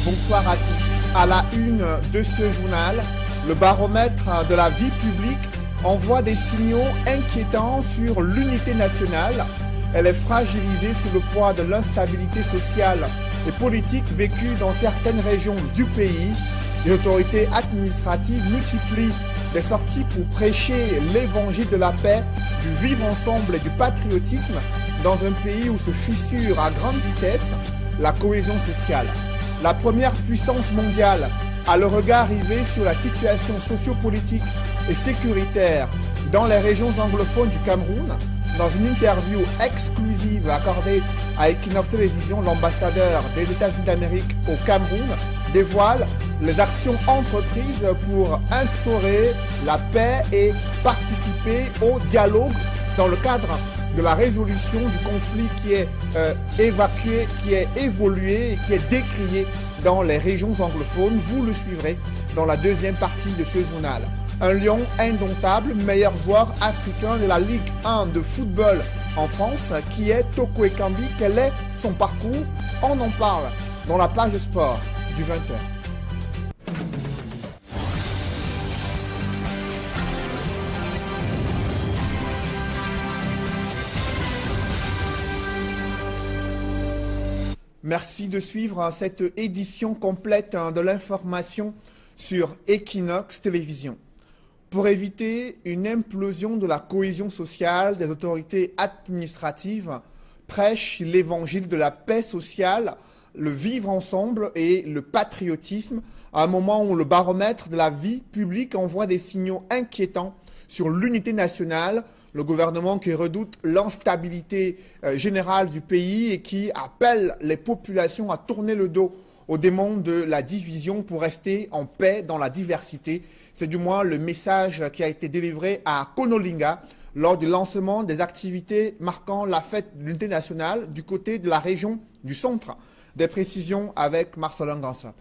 Bonsoir à tous. À la une de ce journal, le baromètre de la vie publique envoie des signaux inquiétants sur l'unité nationale. Elle est fragilisée sous le poids de l'instabilité sociale et politique vécue dans certaines régions du pays. Les autorités administratives multiplient des sorties pour prêcher l'évangile de la paix, du vivre ensemble et du patriotisme dans un pays où se fissure à grande vitesse la cohésion sociale. La première puissance mondiale a le regard rivé sur la situation sociopolitique et sécuritaire dans les régions anglophones du Cameroun. Dans une interview exclusive accordée à Equinox Télévision, l'ambassadeur des États-Unis d'Amérique au Cameroun dévoile les actions entreprises pour instaurer la paix et participer au dialogue dans le cadre de la résolution du conflit qui est évacué, qui est évolué et qui est décrié dans les régions anglophones. Vous le suivrez dans la deuxième partie de ce journal. Un lion indomptable, meilleur joueur africain de la Ligue 1 de football en France, qui est Toko Ekambi. Quel est son parcours? On en parle dans la page de sport du 20h. Merci de suivre cette édition complète de l'information sur Equinox Télévision. Pour éviter une implosion de la cohésion sociale, des autorités administratives prêchent l'évangile de la paix sociale, le vivre ensemble et le patriotisme, à un moment où le baromètre de la vie publique envoie des signaux inquiétants sur l'unité nationale, le gouvernement qui redoute l'instabilité générale du pays et qui appelle les populations à tourner le dos aux démons de la division pour rester en paix dans la diversité. C'est du moins le message qui a été délivré à Konolinga lors du lancement des activités marquant la fête de l'unité nationale du côté de la région du centre. Des précisions avec Marcelin Gansop.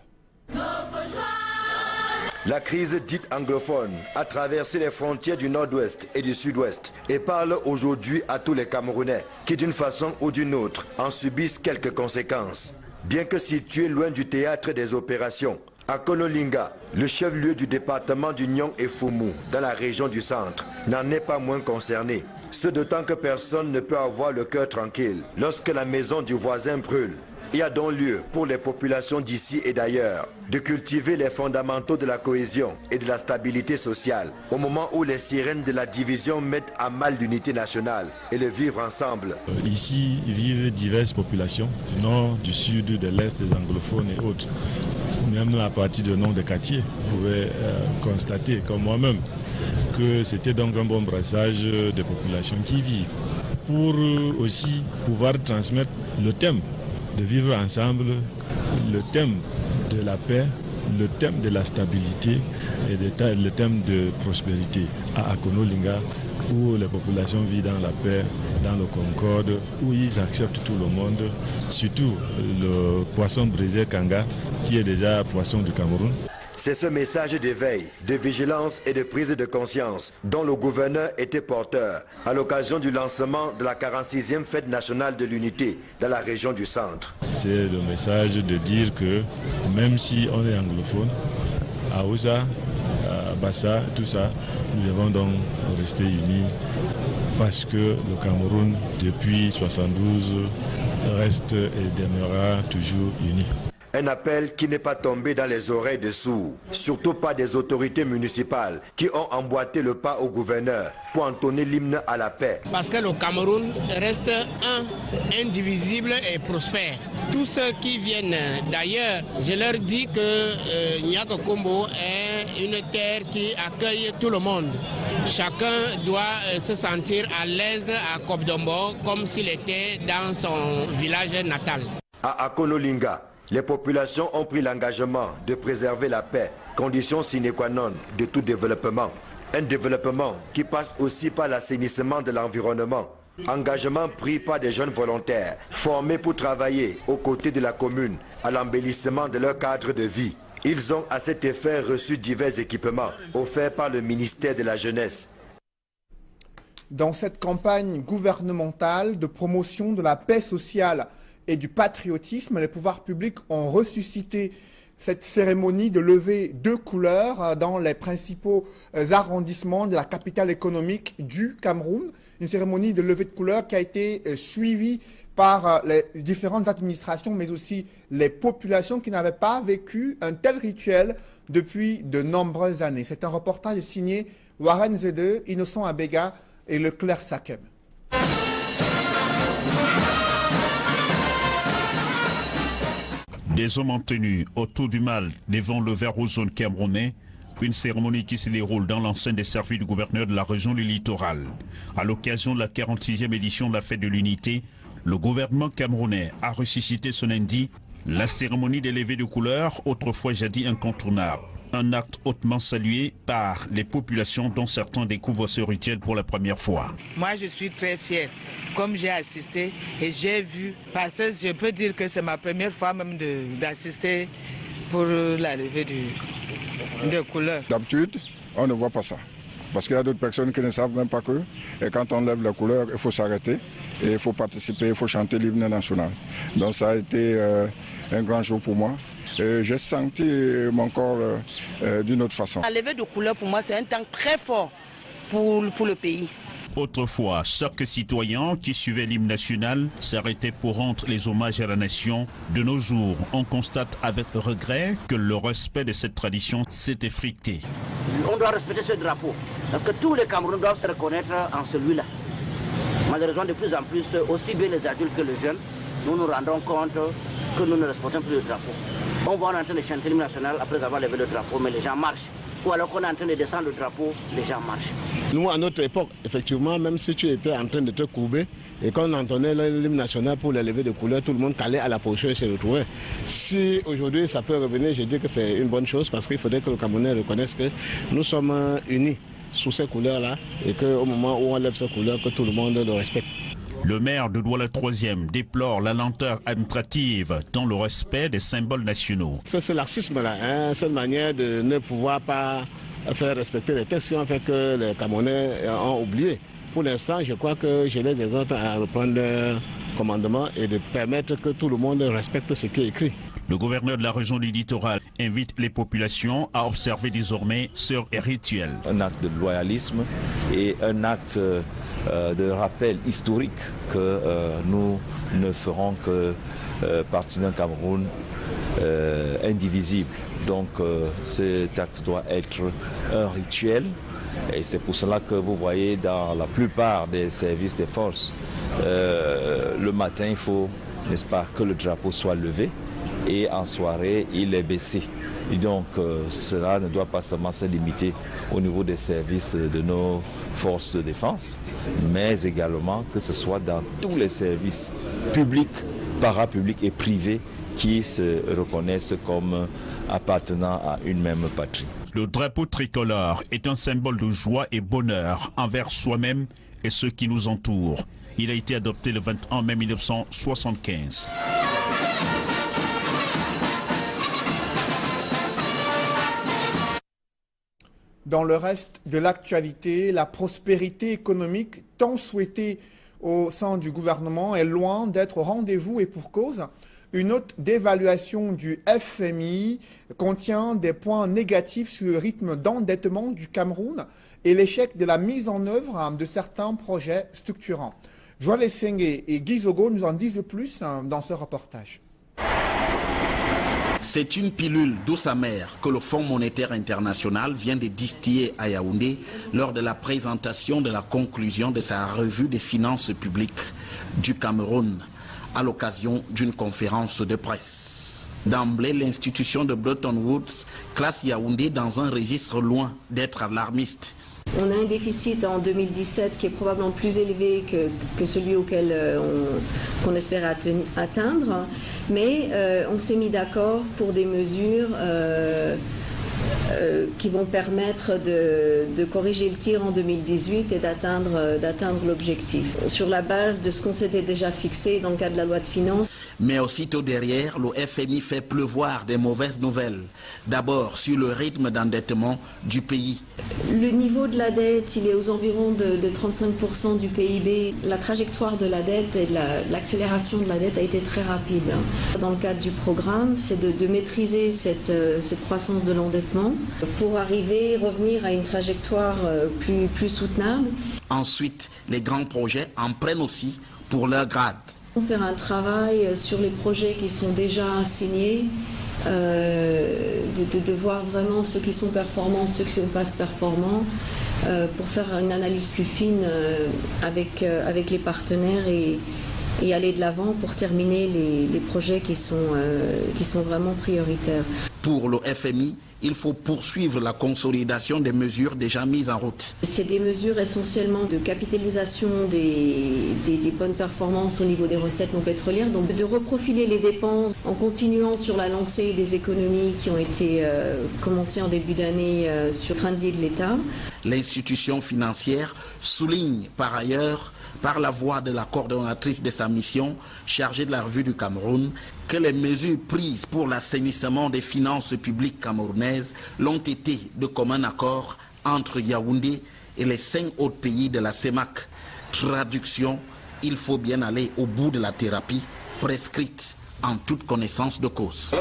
La crise dite anglophone a traversé les frontières du nord-ouest et du sud-ouest et parle aujourd'hui à tous les Camerounais qui d'une façon ou d'une autre en subissent quelques conséquences. Bien que situé loin du théâtre des opérations, à Konolinga, le chef-lieu du département du Nyong et Fumu, dans la région du centre, n'en est pas moins concerné. Ce d'autant que personne ne peut avoir le cœur tranquille lorsque la maison du voisin brûle. Il y a donc lieu pour les populations d'ici et d'ailleurs de cultiver les fondamentaux de la cohésion et de la stabilité sociale au moment où les sirènes de la division mettent à mal l'unité nationale et le vivre ensemble. Ici vivent diverses populations du nord, du sud, de l'est, des anglophones et autres. Même à partir du nom des quartiers, vous pouvez constater, comme moi-même, que c'était donc un bon brassage de populations qui vivent. Pour aussi pouvoir transmettre le thème de vivre ensemble, le thème de la paix, le thème de la stabilité et le thème de prospérité à Konolinga, où les populations vivent dans la paix, dans le concorde, où ils acceptent tout le monde, surtout le poisson brisé Kanga, qui est déjà poisson du Cameroun. C'est ce message d'éveil, de vigilance et de prise de conscience dont le gouverneur était porteur à l'occasion du lancement de la 46e fête nationale de l'unité dans la région du centre. C'est le message de dire que même si on est anglophone, à Ouza, à Bassa, tout ça, nous devons donc rester unis parce que le Cameroun, depuis 1972, reste et demeurera toujours uni. Un appel qui n'est pas tombé dans les oreilles des sourds, surtout pas des autorités municipales qui ont emboîté le pas au gouverneur pour entonner l'hymne à la paix. Parce que le Cameroun reste indivisible et prospère. Tous ceux qui viennent d'ailleurs, je leur dis que Nyaka Kombo est une terre qui accueille tout le monde. Chacun doit se sentir à l'aise à Kobdombo comme s'il était dans son village natal. À Konolinga, les populations ont pris l'engagement de préserver la paix, condition sine qua non de tout développement. Un développement qui passe aussi par l'assainissement de l'environnement. Engagement pris par des jeunes volontaires, formés pour travailler aux côtés de la commune à l'embellissement de leur cadre de vie. Ils ont à cet effet reçu divers équipements offerts par le ministère de la Jeunesse. Dans cette campagne gouvernementale de promotion de la paix sociale et du patriotisme. Les pouvoirs publics ont ressuscité cette cérémonie de levée de couleurs dans les principaux arrondissements de la capitale économique du Cameroun. Une cérémonie de levée de couleurs qui a été suivie par les différentes administrations, mais aussi les populations qui n'avaient pas vécu un tel rituel depuis de nombreuses années. C'est un reportage signé Warren Zede, Innocent Abega et Leclerc Sakem. Des hommes en tenue autour du mal devant le vert jaune camerounais, une cérémonie qui se déroule dans l'enceinte des services du gouverneur de la région du littoral. À l'occasion de la 46e édition de la fête de l'unité, le gouvernement camerounais a ressuscité ce lundi la cérémonie des levées de couleurs, autrefois jadis incontournable. Un acte hautement salué par les populations dont certains découvrent ce rituel pour la première fois. Moi, je suis très fière, comme j'ai assisté et j'ai vu, parce que je peux dire que c'est ma première fois même d'assister pour la levée de couleurs. D'habitude, on ne voit pas ça. Parce qu'il y a d'autres personnes qui ne savent même pas que, et quand on lève la couleur, il faut s'arrêter, et il faut participer, il faut chanter l'hymne national. Donc ça a été un grand jour pour moi. J'ai senti mon corps d'une autre façon. La levée de couleurs, pour moi, c'est un temps très fort pour le pays. Autrefois, chaque citoyen qui suivait l'hymne national s'arrêtait pour rendre les hommages à la nation. De nos jours, on constate avec regret que le respect de cette tradition s'est effrité. On doit respecter ce drapeau, parce que tous les Camerounais doivent se reconnaître en celui-là. Malheureusement, de plus en plus, aussi bien les adultes que les jeunes, nous nous rendons compte que nous ne respectons plus le drapeau. On voit en train de chanter l'hymne national après avoir levé le drapeau, mais les gens marchent. Ou alors qu'on est en train de descendre le drapeau, les gens marchent. Nous, à notre époque, effectivement, même si tu étais en train de te courber et qu'on entendait l'hymne national pour les levées de couleurs, tout le monde calait à la position et se retrouvait. Si aujourd'hui ça peut revenir, je dis que c'est une bonne chose parce qu'il faudrait que le Camerounais reconnaisse que nous sommes unis sous ces couleurs-là et qu'au moment où on lève ces couleurs, que tout le monde le respecte. Le maire de Douala III déplore la lenteur administrative dans le respect des symboles nationaux. C'est ce laxisme-là, cette manière de ne pouvoir pas faire respecter les textes qui ont fait que les Camerounais ont oublié. Pour l'instant, je crois que je les exhorte à reprendre leur commandement et de permettre que tout le monde respecte ce qui est écrit. Le gouverneur de la région du littoral invite les populations à observer désormais ce rituel. Un acte de loyalisme et un acte de rappel historique que nous ne ferons que partie d'un Cameroun indivisible. Donc cet acte doit être un rituel et c'est pour cela que vous voyez dans la plupart des services des forces, le matin il faut, n'est-ce pas, que le drapeau soit levé et en soirée il est baissé. Et donc cela ne doit pas seulement se limiter au niveau des services de nos forces de défense, mais également que ce soit dans tous les services publics, parapublics et privés qui se reconnaissent comme appartenant à une même patrie. Le drapeau tricolore est un symbole de joie et bonheur envers soi-même et ceux qui nous entourent. Il a été adopté le 21 mai 1975. Dans le reste de l'actualité, la prospérité économique tant souhaitée au sein du gouvernement est loin d'être au rendez-vous et pour cause. Une note d'évaluation du FMI contient des points négatifs sur le rythme d'endettement du Cameroun et l'échec de la mise en œuvre de certains projets structurants. Joël Essenge et Guy Zogo nous en disent plus dans ce reportage. C'est une pilule douce amère que le Fonds monétaire international vient de distiller à Yaoundé lors de la présentation de la conclusion de sa revue des finances publiques du Cameroun à l'occasion d'une conférence de presse. D'emblée, l'institution de Bretton Woods classe Yaoundé dans un registre loin d'être alarmiste. On a un déficit en 2017 qui est probablement plus élevé que celui auquel qu'on espère atteindre, mais on s'est mis d'accord pour des mesures qui vont permettre de corriger le tir en 2018 et d'atteindre l'objectif. Sur la base de ce qu'on s'était déjà fixé dans le cadre de la loi de finances, Mais aussitôt derrière, le FMI fait pleuvoir des mauvaises nouvelles. D'abord sur le rythme d'endettement du pays. Le niveau de la dette, il est aux environs de 35% du PIB. La trajectoire de la dette et l'accélération de la dette a été très rapide. Dans le cadre du programme, c'est de maîtriser cette croissance de l'endettement pour revenir à une trajectoire plus soutenable. Ensuite, les grands projets en prennent aussi pour leur grade. Faire un travail sur les projets qui sont déjà signés, de voir vraiment ceux qui sont performants, ceux qui ne sont pas performants, pour faire une analyse plus fine avec les partenaires et aller de l'avant pour terminer les projets qui sont vraiment prioritaires. Pour le FMI, il faut poursuivre la consolidation des mesures déjà mises en route. C'est des mesures essentiellement de capitalisation des bonnes performances au niveau des recettes non pétrolières, donc de reprofiler les dépenses en continuant sur la lancée des économies qui ont été commencées en début d'année sur le train de vie de l'État. L'institution financière souligne par ailleurs, par la voix de la coordonnatrice de sa mission chargée de la revue du Cameroun, que les mesures prises pour l'assainissement des finances publiques camerounaises l'ont été de commun accord entre Yaoundé et les 5 autres pays de la CEMAC. Traduction, il faut bien aller au bout de la thérapie prescrite en toute connaissance de cause.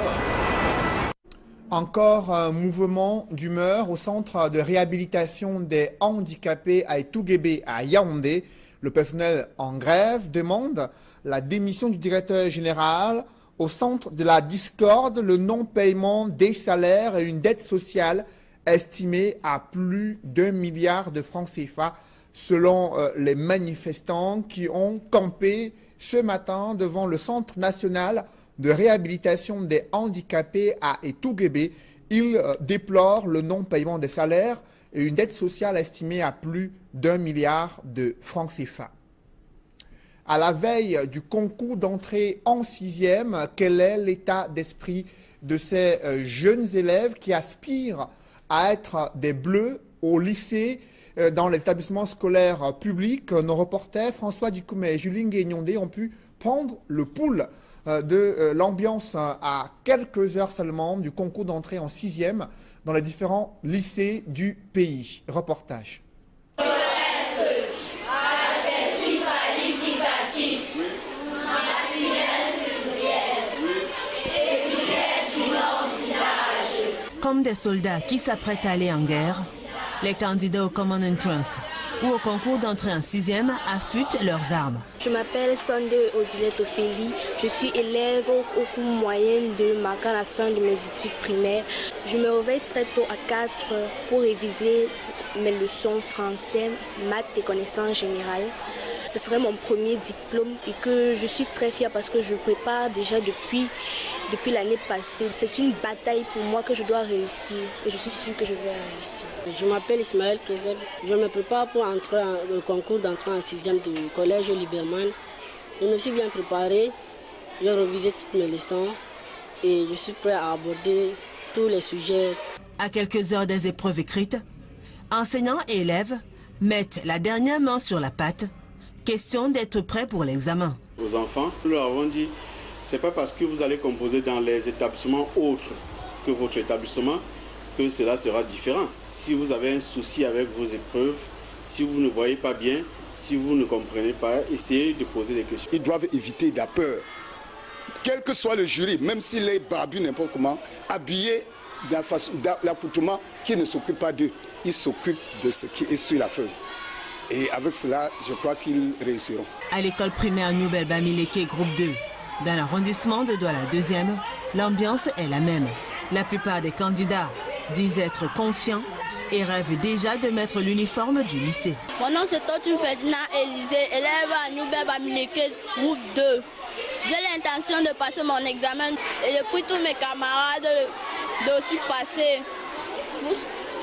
Encore un mouvement d'humeur au centre de réhabilitation des handicapés à Etouguébé à Yaoundé. Le personnel en grève demande la démission du directeur général. Au centre de la discorde, le non-paiement des salaires et une dette sociale estimée à plus d'1 milliard de francs CFA, selon les manifestants qui ont campé ce matin devant le Centre national de réhabilitation des handicapés à Etouguébé. Ils déplorent le non-paiement des salaires et une dette sociale estimée à plus d'1 milliard de francs CFA. À la veille du concours d'entrée en 6e, quel est l'état d'esprit de ces jeunes élèves qui aspirent à être des bleus au lycée, dans les établissements scolaires publics? Nos reporters François Dikoumé et Julien Guégnondé ont pu prendre le pouls de l'ambiance à quelques heures seulement du concours d'entrée en 6e dans les différents lycées du pays. Reportage. Comme des soldats qui s'apprêtent à aller en guerre, les candidats au Common Entrance ou au concours d'entrée en 6e affûtent leurs armes. Je m'appelle Sonde Odilette Ophélie, je suis élève au cours moyen de marquant la fin de mes études primaires. Je me réveille très tôt à 4 heures pour réviser mes leçons français, maths et connaissances générales. Ce serait mon premier diplôme et que je suis très fière parce que je prépare déjà depuis l'année passée. C'est une bataille pour moi que je dois réussir et je suis sûre que je vais réussir. Je m'appelle Ismaël Kezeb. Je me prépare pour entrer au concours d'entrée en 6e du collège Liberman. Je me suis bien préparé, j'ai révisé toutes mes leçons et je suis prêt à aborder tous les sujets. À quelques heures des épreuves écrites, enseignants et élèves mettent la dernière main sur la pâte. Question d'être prêt pour l'examen. Aux enfants, nous leur avons dit, c'est pas parce que vous allez composer dans les établissements autres que votre établissement que cela sera différent. Si vous avez un souci avec vos épreuves, si vous ne voyez pas bien, si vous ne comprenez pas, essayez de poser des questions. Ils doivent éviter la peur. Quel que soit le jury, même s'il est barbu n'importe comment, habillé d'un l'accoutrement qui ne s'occupe pas d'eux, ils s'occupent de ce qui est sur la feuille. Et avec cela, je crois qu'ils réussiront. À l'école primaire New Bamileke, groupe 2, dans l'arrondissement de Douala 2e, l'ambiance est la même. La plupart des candidats disent être confiants et rêvent déjà de mettre l'uniforme du lycée. Mon nom c'est Totu Ferdinand Élisée, élève à New Bamileke, groupe 2. J'ai l'intention de passer mon examen et je prie tous mes camarades d'aussi passer.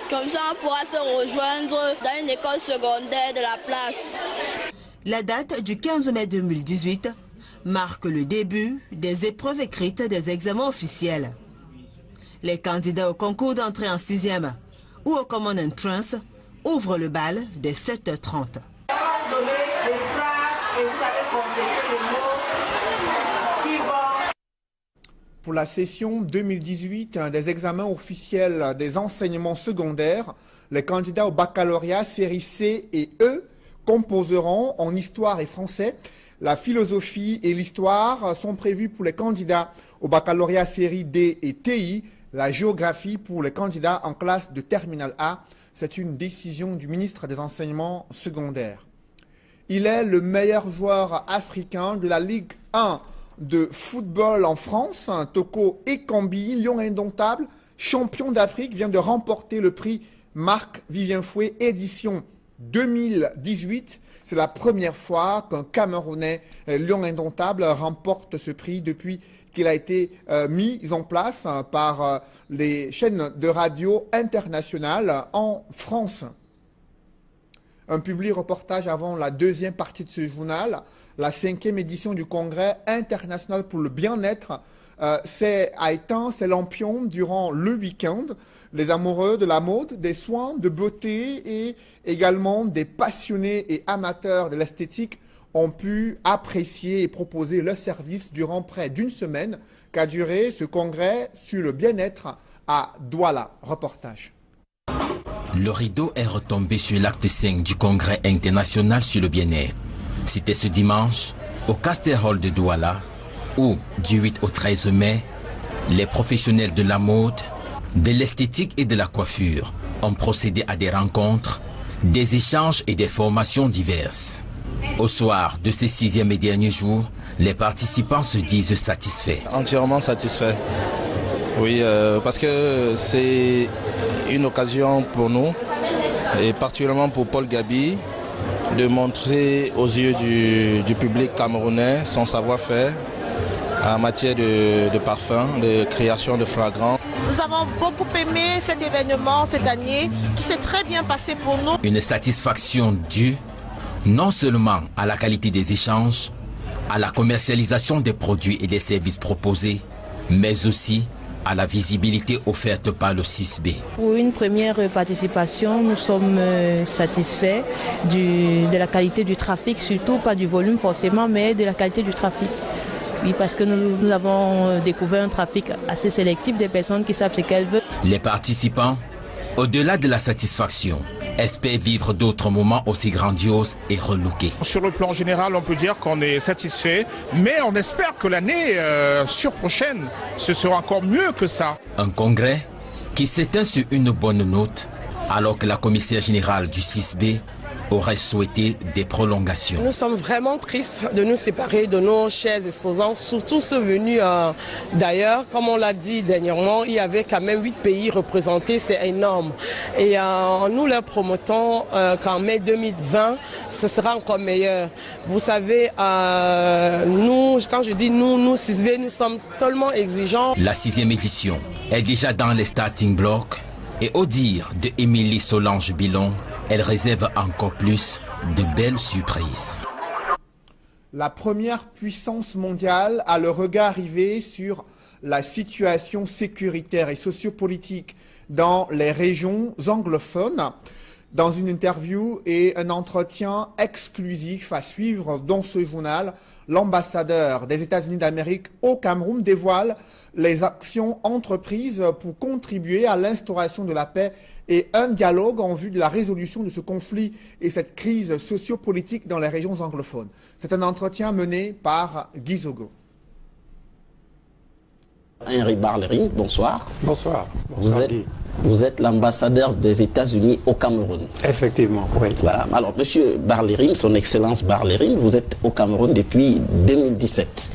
Comme ça, on pourra se rejoindre dans une école secondaire de la place. La date du 15 mai 2018 marque le début des épreuves écrites des examens officiels. Les candidats au concours d'entrée en 6e ou au Common Entrance ouvrent le bal dès 7h30. Donner les phrases et vous allez compléter le mot suivant. pour la session 2018 des examens officiels des enseignements secondaires. Les candidats au baccalauréat série C et E composeront en histoire et français. La philosophie et l'histoire sont prévus pour les candidats au baccalauréat série D et TI. La géographie pour les candidats en classe de terminale A. C'est une décision du ministre des Enseignements secondaires. Il est le meilleur joueur africain de la Ligue 1 de football en France. Toko Ekambi, lion indomptable, champion d'Afrique, vient de remporter le prix Marc-Vivien Fouet édition 2018. C'est la première fois qu'un Camerounais, lion indomptable, remporte ce prix depuis qu'il a été mis en place par les chaînes de radio internationales en France. Un public reportage avant la deuxième partie de ce journal. La 5e édition du Congrès international pour le bien-être s'est éteint ses lampions durant le week-end. Les amoureux de la mode, des soins, de beauté et également des passionnés et amateurs de l'esthétique ont pu apprécier et proposer leurs services durant près d'une semaine qu'a duré ce congrès sur le bien-être à Douala. Reportage. Le rideau est retombé sur l'acte 5 du Congrès international sur le bien-être. C'était ce dimanche au Castel Hall de Douala où, du 8 au 13 mai, les professionnels de la mode, de l'esthétique et de la coiffure ont procédé à des rencontres, des échanges et des formations diverses. Au soir de ce 6e et dernier jour, les participants se disent satisfaits. Entièrement satisfaits. Oui, parce que c'est une occasion pour nous, et particulièrement pour Paul Gabi, de montrer aux yeux du public camerounais son savoir-faire en matière de parfum, de création de fragrants. Nous avons beaucoup aimé cet événement cette année. Tout s'est très bien passé pour nous. Une satisfaction due non seulement à la qualité des échanges, à la commercialisation des produits et des services proposés, mais aussi à la visibilité offerte par le 6B. Pour une première participation, nous sommes satisfaits de la qualité du trafic, surtout pas du volume forcément, mais de la qualité du trafic. Oui, parce que nous avons découvert un trafic assez sélectif des personnes qui savent ce qu'elles veulent. Les participants, au-delà de la satisfaction, espèrent vivre d'autres moments aussi grandioses et relookés. Sur le plan général, on peut dire qu'on est satisfait, mais on espère que l'année prochaine, ce sera encore mieux que ça. Un congrès qui s'éteint sur une bonne note, alors que la commissaire générale du 6B aurait souhaité des prolongations. Nous sommes vraiment tristes de nous séparer de nos chers exposants, surtout ceux venus d'ailleurs. Comme on l'a dit dernièrement, il y avait quand même 8 pays représentés, c'est énorme. Et nous leur promotons qu'en mai 2020, ce sera encore meilleur. Vous savez, nous, quand je dis nous 6B, nous sommes tellement exigeants. La 6e édition est déjà dans les starting blocks et au dire de Émilie Solange Bilon, elle réserve encore plus de belles surprises. La première puissance mondiale a le regard rivé sur la situation sécuritaire et sociopolitique dans les régions anglophones. Dans une interview et un entretien exclusif à suivre dans ce journal, l'ambassadeur des États-Unis d'Amérique au Cameroun dévoile les actions entreprises pour contribuer à l'instauration de la paix et un dialogue en vue de la résolution de ce conflit et cette crise sociopolitique dans les régions anglophones. C'est un entretien mené par Guy Zogo. Henry Barlerin, bonsoir. Bonsoir. Vous êtes l'ambassadeur des États-Unis au Cameroun. Effectivement, oui. Voilà. Alors, Monsieur Barlerin, son Excellence Barlerin, vous êtes au Cameroun depuis 2017.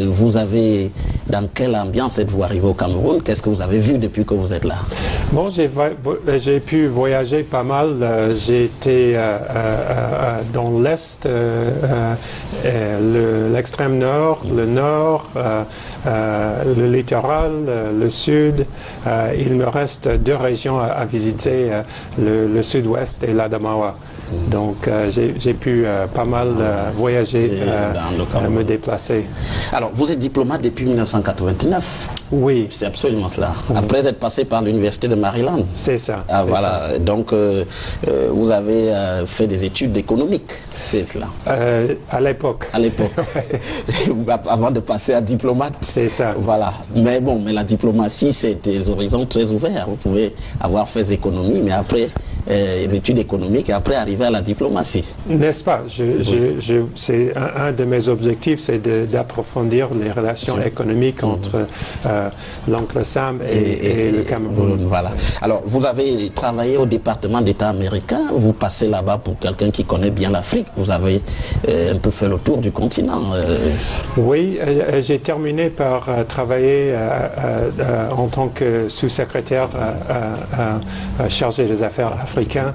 Vous avez, dans quelle ambiance êtes-vous arrivé au Cameroun? Qu'est-ce que vous avez vu depuis que vous êtes là? Bon, j'ai pu voyager pas mal. J'ai été dans l'Est, l'extrême nord, le nord, le littoral, le sud. Il me reste 2 régions à visiter, le sud-ouest et l'Adamawa. Donc j'ai pu pas mal voyager, me déplacer. Alors, vous êtes diplomate depuis 1989? Oui. C'est absolument cela. Après être passé par l'université de Maryland? C'est ça. Ah, voilà. Ça. Donc, vous avez fait des études économiques, c'est cela? À l'époque. À l'époque. Avant de passer à diplomate? C'est ça. Voilà. Mais bon, mais la diplomatie, c'est des horizons très ouverts. Vous pouvez avoir fait des économies, mais après, des études économiques et après arriver à la diplomatie. N'est-ce pas? C'est un de mes objectifs, c'est d'approfondir les relations économiques entre l'oncle Sam et le Cameroun. Voilà. Alors, vous avez travaillé au département d'État américain, vous passez là-bas pour quelqu'un qui connaît bien l'Afrique, vous avez un peu fait le tour du continent. Oui, j'ai terminé par travailler en tant que sous-secrétaire chargé des affaires africaines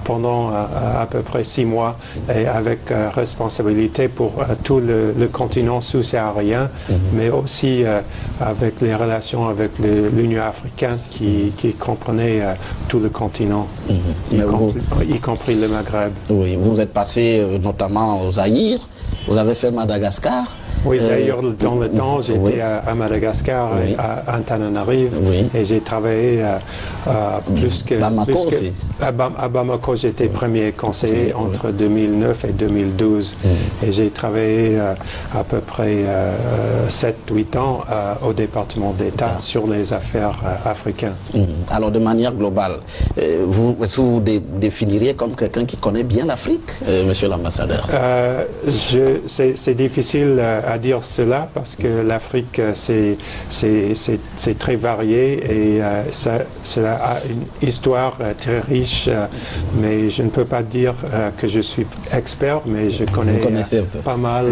pendant à peu près 6 mois et avec responsabilité pour tout le continent sous-saharien, mais aussi avec les relations avec l'Union africaine qui comprenait tout le continent, y compris le Maghreb. Oui, vous êtes passé notamment au Zaïre, vous avez fait Madagascar. Oui, Zaïre, dans le temps, j'étais à Madagascar, à Antananarive, et j'ai travaillé plus que... Bamako aussi. À Bamako, j'étais premier conseiller entre 2009 et 2012. Et j'ai travaillé à peu près 7-8 ans au département d'État sur les affaires africaines. Alors, de manière globale, vous définiriez comme quelqu'un qui connaît bien l'Afrique, monsieur l'ambassadeur? C'est difficile à dire cela parce que l'Afrique, c'est très varié et cela a une histoire très riche. Mais je ne peux pas dire que je suis expert, mais je connais pas mal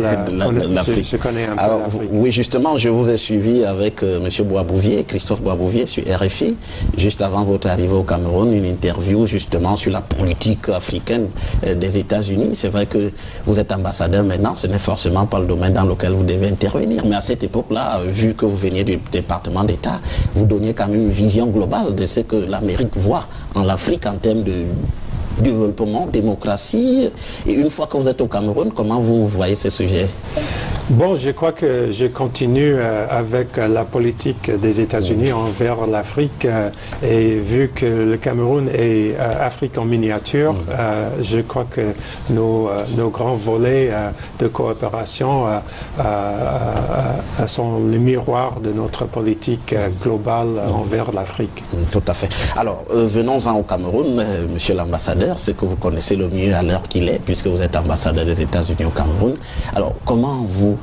l'Afrique. Je connais un peu l'Afrique. Oui, justement, je vous ai suivi avec M. Boisbouvier, Christophe Boisbouvier sur RFI, juste avant votre arrivée au Cameroun, une interview justement sur la politique africaine des États-Unis. C'est vrai que vous êtes ambassadeur maintenant, ce n'est forcément pas le domaine dans lequel vous devez intervenir, mais à cette époque-là, vu que vous veniez du département d'État, vous donniez quand même une vision globale de ce que l'Amérique voit en l'Afrique en termes de développement, démocratie. Et une fois que vous êtes au Cameroun, comment vous voyez ces sujets? Bon, je crois que je continue avec la politique des États-Unis envers l'Afrique et vu que le Cameroun est Afrique en miniature, je crois que nos grands volets de coopération sont le miroir de notre politique globale envers l'Afrique. Tout à fait. Alors, venons-en au Cameroun, monsieur l'ambassadeur, ce que vous connaissez le mieux à l'heure qu'il est, puisque vous êtes ambassadeur des États-Unis au Cameroun. Alors, comment vous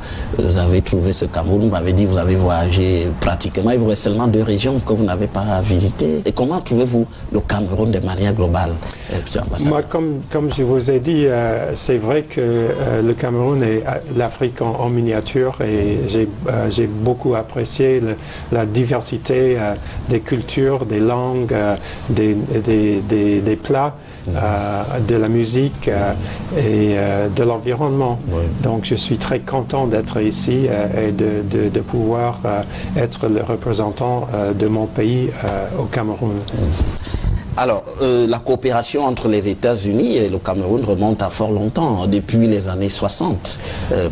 avez trouvé ce Cameroun? Vous m'avez dit que vous avez voyagé pratiquement, il vous reste seulement 2 régions que vous n'avez pas visitées. Et comment trouvez-vous le Cameroun de manière globale, monsieur l'ambassadeur? Moi, comme je vous ai dit, c'est vrai que le Cameroun est l'Afrique en miniature et j'ai beaucoup apprécié la diversité des cultures, des langues, des plats. De la musique et de l'environnement. Donc je suis très content d'être ici et de pouvoir être le représentant de mon pays au Cameroun. Alors, la coopération entre les États-Unis et le Cameroun remonte à fort longtemps, depuis les années 60,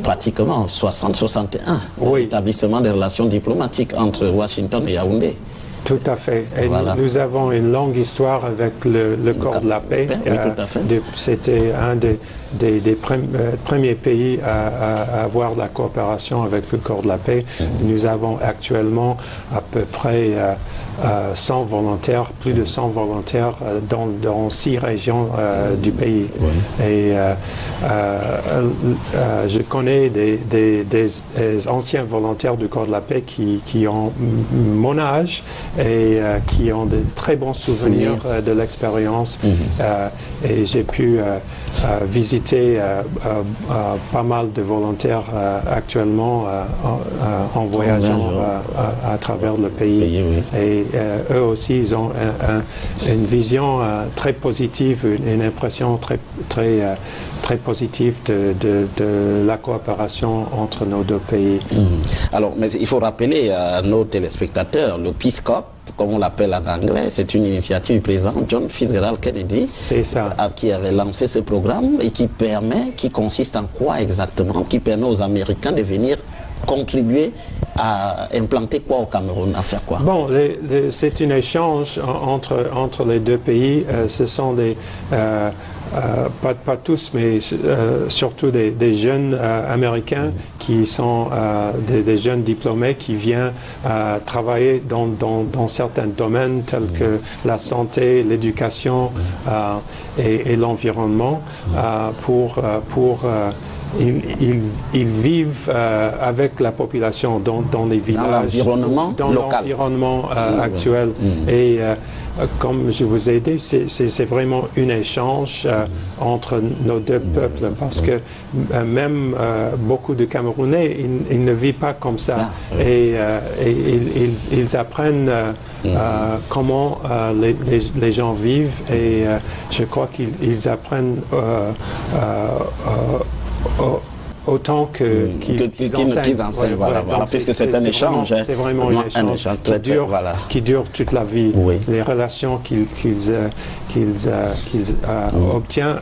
pratiquement 60-61, l'établissement des relations diplomatiques entre Washington et Yaoundé. Tout à fait. Et nous avons une longue histoire avec le corps de la paix. Oui, tout à fait. C'était un des premiers pays à avoir la coopération avec le corps de la paix. Nous avons actuellement à peu près 100 volontaires, plus de 100 volontaires dans 6 régions du pays. Et je connais des anciens volontaires du corps de la paix qui ont mon âge et qui ont de très bons souvenirs de l'expérience. Et j'ai pu visiter pas mal de volontaires actuellement en voyageant à travers le pays. Et eux aussi, ils ont une vision très positive, une impression très positive de la coopération entre nos 2 pays. Alors, mais il faut rappeler à nos téléspectateurs, le Peace Corps comme on l'appelle en anglais, c'est une initiative du président John Fitzgerald Kennedy qui avait lancé ce programme et qui consiste en quoi exactement? Qui permet aux Américains de venir contribuer à implanter quoi au Cameroun, à faire quoi? Bon, c'est un échange entre les deux pays. Ce sont des... pas tous, mais surtout des jeunes Américains qui sont des jeunes diplômés qui viennent travailler dans certains domaines tels que la santé, l'éducation et l'environnement ils vivent avec la population dans les villages, dans l'environnement actuel. Et comme je vous ai dit, c'est vraiment un échange entre nos deux peuples, parce que même beaucoup de Camerounais, ils ne vivent pas comme ça. Et ils apprennent comment les gens vivent, et je crois qu'ils apprennent autant qu'ils enseignent. Voilà, puisque c'est un échange. C'est vraiment un échange qui dure toute la vie. Les relations qu'ils obtiennent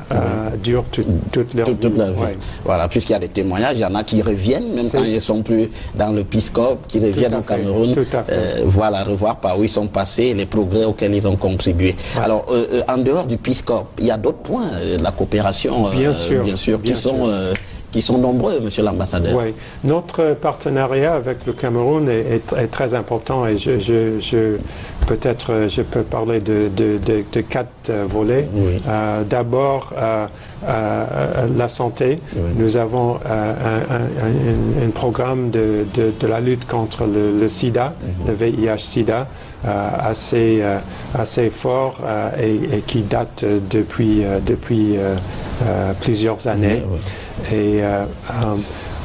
durent toute leur vie. Voilà, puisqu'il y a des témoignages, il y en a qui reviennent, même quand ils ne sont plus dans le Peace Corps, qui reviennent au Cameroun, voilà, revoir par où ils sont passés, les progrès auxquels ils ont contribué. Alors, en dehors du Peace Corps, il y a d'autres points de la coopération, bien sûr, qui sont nombreux, monsieur l'ambassadeur. Oui, notre partenariat avec le Cameroun est très important, et peut-être je peux parler de 4 volets. D'abord, la santé. Nous avons un programme de la lutte contre le sida, le VIH-Sida, assez fort et qui date depuis plusieurs années. Et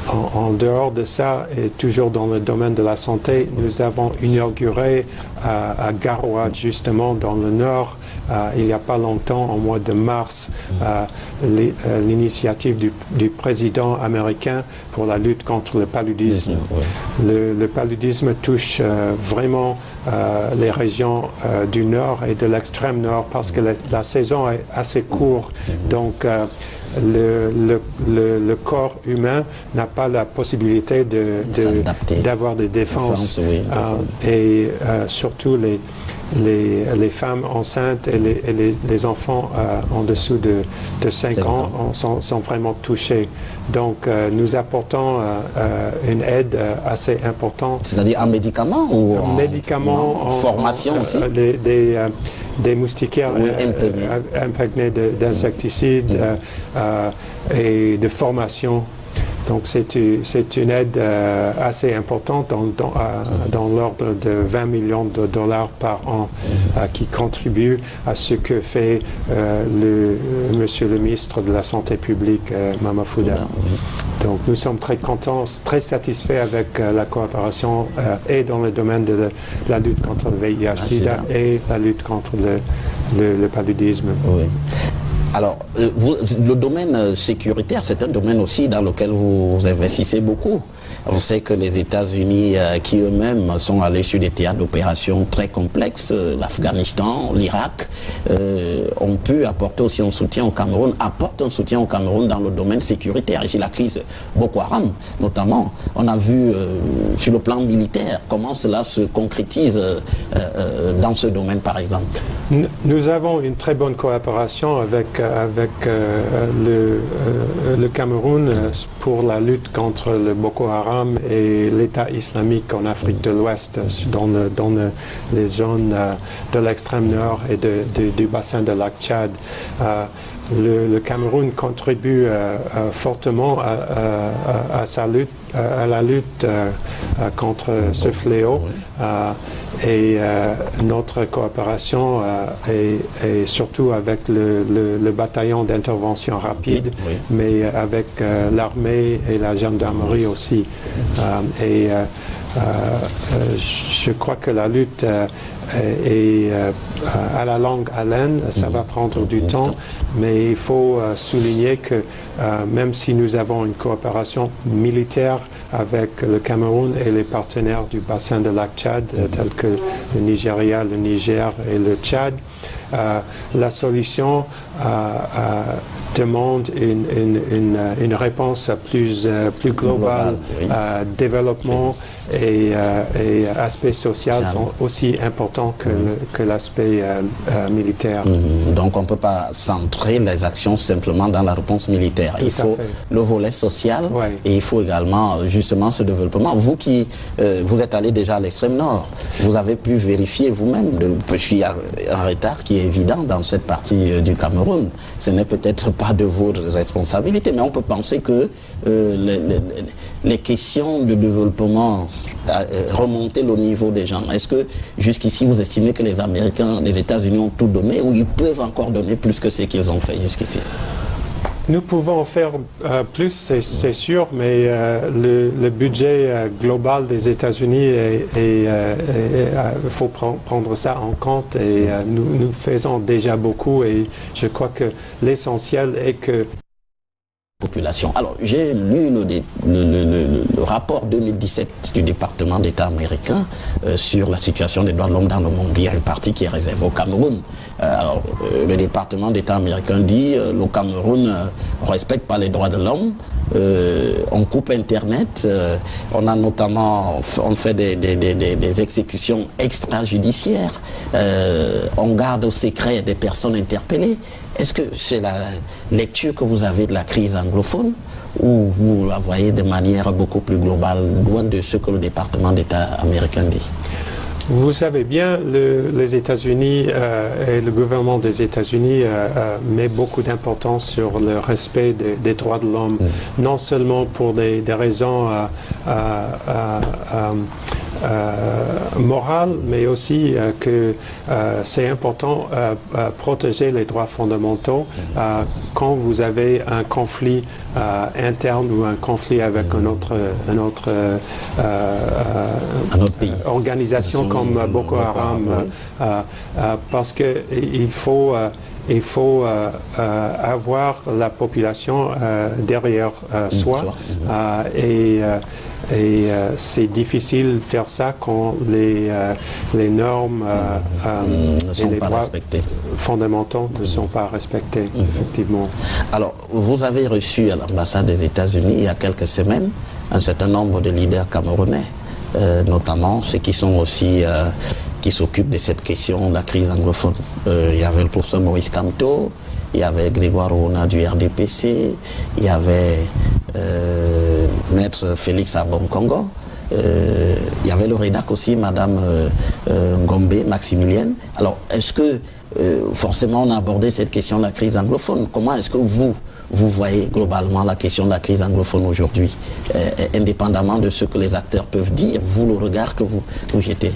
en dehors de ça, et toujours dans le domaine de la santé, nous avons inauguré à Garoua, justement dans le nord, il n'y a pas longtemps, au mois de mars, l'initiative du président américain pour la lutte contre le paludisme. Le paludisme touche vraiment les régions du nord et de l'extrême nord, parce que la saison est assez courte. Donc, le corps humain n'a pas la possibilité d'avoir des défenses. Et surtout les femmes enceintes et les enfants en dessous de 5 ans sont vraiment touchés. Donc nous apportons une aide assez importante. C'est-à-dire en médicaments ou en médicaments, en formation aussi? Des moustiquaires imprégnés d'insecticides et de formation. Donc c'est une aide assez importante dans l'ordre de 20 millions de dollars par an qui contribue à ce que fait monsieur le ministre de la Santé publique, Mamafouda. Donc nous sommes très contents, très satisfaits avec la coopération et dans le domaine de la lutte contre le VIH-Sida et la lutte contre le paludisme. Alors, le domaine sécuritaire, c'est un domaine aussi dans lequel vous investissez beaucoup. On sait que les États-Unis, qui eux-mêmes sont allés sur des théâtres d'opérations très complexes, l'Afghanistan, l'Irak, ont pu apporter aussi un soutien au Cameroun, apportent un soutien au Cameroun dans le domaine sécuritaire. Ici, la crise Boko Haram, notamment, on a vu sur le plan militaire comment cela se concrétise dans ce domaine, par exemple. Nous avons une très bonne coopération avec le Cameroun pour la lutte contre le Boko Haram et l'État islamique en Afrique de l'Ouest, dans les zones de l'extrême nord et du bassin de lac Tchad. Le Cameroun contribue fortement à la lutte contre ce fléau. Et notre coopération est surtout avec le bataillon d'intervention rapide, mais avec l'armée et la gendarmerie aussi. Je crois que la lutte est à la longue haleine, ça va prendre du temps, mais il faut souligner que même si nous avons une coopération militaire avec le Cameroun et les partenaires du bassin de lac Tchad, tels que le Nigeria, le Niger et le Tchad. La solution demande une réponse plus globale. Développement et aspect social sont aussi importants que l'aspect militaire. Donc on ne peut pas centrer les actions simplement dans la réponse militaire. Il faut le volet social et il faut également justement ce développement. Vous qui vous êtes allé déjà à l'extrême nord, vous avez pu vérifier vous-même, je suis en retard qui est évident dans cette partie du Cameroun. Ce n'est peut-être pas de votre responsabilité, mais on peut penser que les questions de développement remonter le niveau des gens. Est-ce que jusqu'ici vous estimez que les Américains, les États-Unis ont tout donné ou ils peuvent encore donner plus que ce qu'ils ont fait jusqu'ici? Nous pouvons faire plus, c'est sûr, mais le budget global des États-Unis, il faut prendre ça en compte et nous faisons déjà beaucoup et je crois que l'essentiel est que population. Alors, j'ai lu le rapport 2017 du département d'État américain sur la situation des droits de l'homme dans le monde. Il y a une partie qui est réservée au Cameroun. Le département d'État américain dit le Cameroun ne respecte pas les droits de l'homme. On coupe Internet, on a notamment on fait des exécutions extrajudiciaires, on garde au secret des personnes interpellées. Est-ce que c'est la lecture que vous avez de la crise anglophone ou vous la voyez de manière beaucoup plus globale, loin de ce que le département d'État américain dit? Vous savez bien, les États-Unis et le gouvernement des États-Unis met beaucoup d'importance sur le respect des droits de l'homme, non seulement pour des raisons morales, mais aussi que c'est important protéger les droits fondamentaux quand vous avez un conflit interne ou un conflit avec un autre pays. Organisation comme Boko Haram, parce qu'il faut avoir la population derrière soi et c'est difficile de faire ça quand les normes et les droits fondamentaux ne sont pas respectés, effectivement. Alors, vous avez reçu à l'ambassade des États-Unis il y a quelques semaines un certain nombre de leaders camerounais, notamment ceux qui sont aussi qui s'occupent de cette question de la crise anglophone. Il y avait le professeur Maurice Kamto, il y avait Grégoire Ouna du RDPC, il y avait Maître Félix Abonkongo, il y avait le rédac aussi, Madame Ngombe Maximilienne. Alors, est-ce que forcément on a abordé cette question de la crise anglophone? Comment est-ce que vous voyez globalement la question de la crise anglophone aujourd'hui, indépendamment de ce que les acteurs peuvent dire, vous, le regard que vous jetez?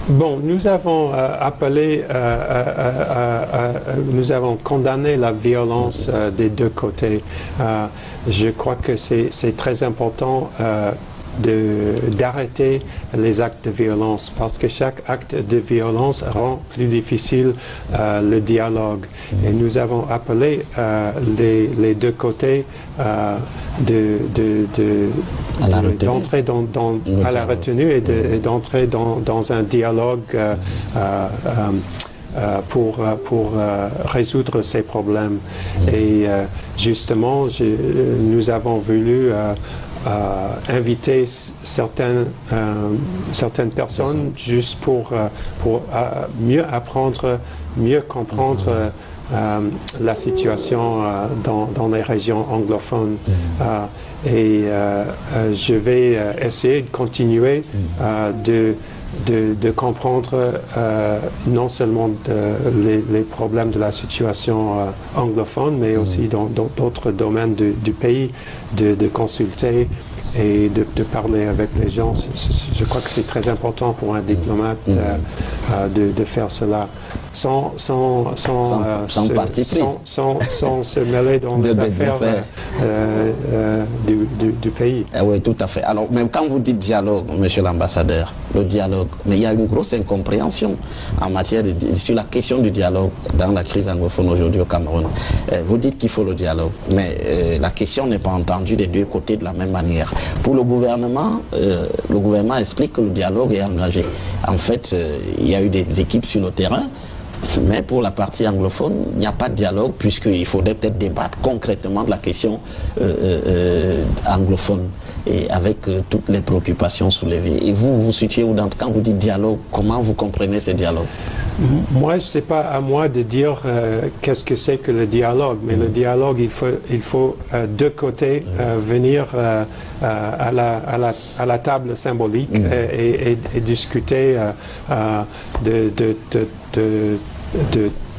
Bon, nous avons appelé, nous avons condamné la violence des deux côtés. Je crois que c'est très important d'arrêter les actes de violence parce que chaque acte de violence rend plus difficile le dialogue. Et nous avons appelé les deux côtés d'entrer à la retenue et d'entrer dans un dialogue pour résoudre ces problèmes. Et justement, nous avons voulu inviter certaines personnes juste pour mieux apprendre, mieux comprendre la situation dans les régions anglophones. Et je vais essayer de continuer de comprendre non seulement les problèmes de la situation anglophone, mais aussi dans d'autres domaines du pays, de consulter et de parler avec les gens. Je crois que c'est très important pour un diplomate de faire cela. sans parti pris. Sans se mêler dans les affaires du pays. Oui, tout à fait. Alors, même quand vous dites dialogue, monsieur l'ambassadeur, le dialogue, mais il y a une grosse incompréhension en matière sur la question du dialogue dans la crise anglophone aujourd'hui au Cameroun. Vous dites qu'il faut le dialogue, mais la question n'est pas entendue des deux côtés de la même manière. Pour le gouvernement explique que le dialogue est engagé. En fait, il y a eu des équipes sur le terrain, mais pour la partie anglophone, il n'y a pas de dialogue puisqu'il faudrait peut-être débattre concrètement de la question anglophone et avec toutes les préoccupations soulevées. Et vous, vous situez où quand vous dites dialogue, comment vous comprenez ce dialogue? Moi, ce n'est pas à moi de dire qu'est-ce que c'est que le dialogue, mais le dialogue, il faut de côté venir à la table symbolique et discuter de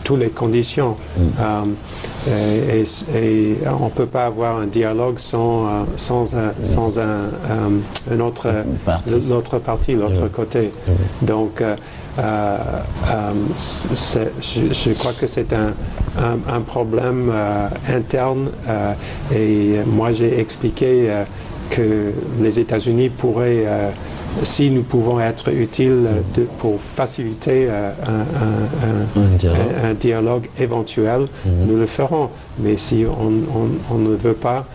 toutes les conditions. Et on ne peut pas avoir un dialogue sans l'autre partie, l'autre côté. Donc, je crois que c'est un problème interne et moi j'ai expliqué que les États-Unis pourraient, si nous pouvons être utiles pour faciliter un dialogue éventuel, nous le ferons. Mais si on ne veut pas,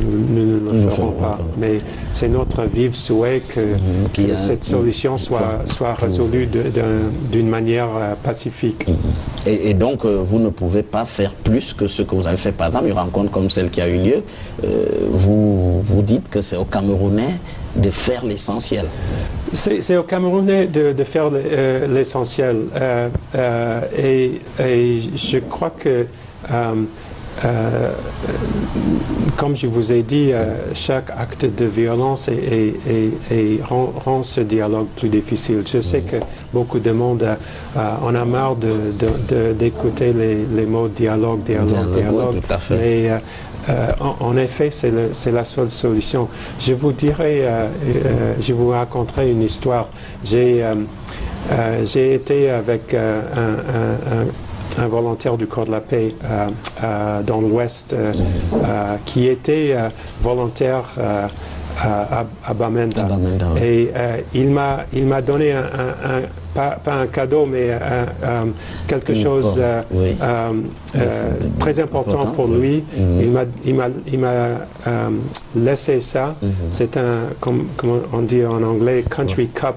nous ne le ferons pas. Mais c'est notre vif souhait que cette solution soit résolue d'une manière pacifique. Et donc, vous ne pouvez pas faire plus que ce que vous avez fait. Par exemple, une rencontre comme celle qui a eu lieu, vous dites que c'est aux Camerounais de faire l'essentiel. C'est aux Camerounais de faire l'essentiel. Et je crois que comme je vous ai dit, chaque acte de violence rend ce dialogue plus difficile. Je sais que beaucoup de monde en a marre d'écouter les mots dialogue. Tout à fait. Mais en effet, c'est la seule solution. Je vous dirai, je vous raconterai une histoire. J'ai été avec un volontaire du Corps de la paix dans l'Ouest qui était volontaire à Bamenda. Et il m'a donné pas un cadeau, mais quelque chose très important pour lui. Il m'a laissé ça. C'est un, comme on dit en anglais, country cup.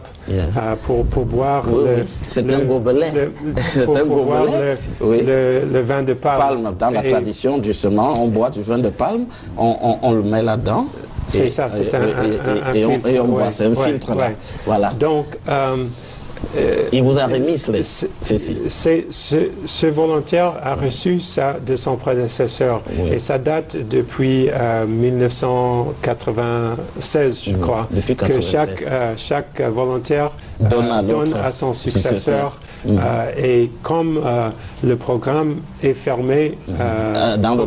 Pour boire un gobelet. Le vin de palme. Dans la tradition, justement, on boit du vin de palme, on le met là-dedans. C'est ça, c'est un filtre. Et on boit, c'est un filtre là. Voilà. Donc, il vous a remis ceci. Ce volontaire a reçu ça de son prédécesseur et ça date depuis 1996, je crois, que chaque volontaire donne à son successeur. Et comme le programme est fermé dans le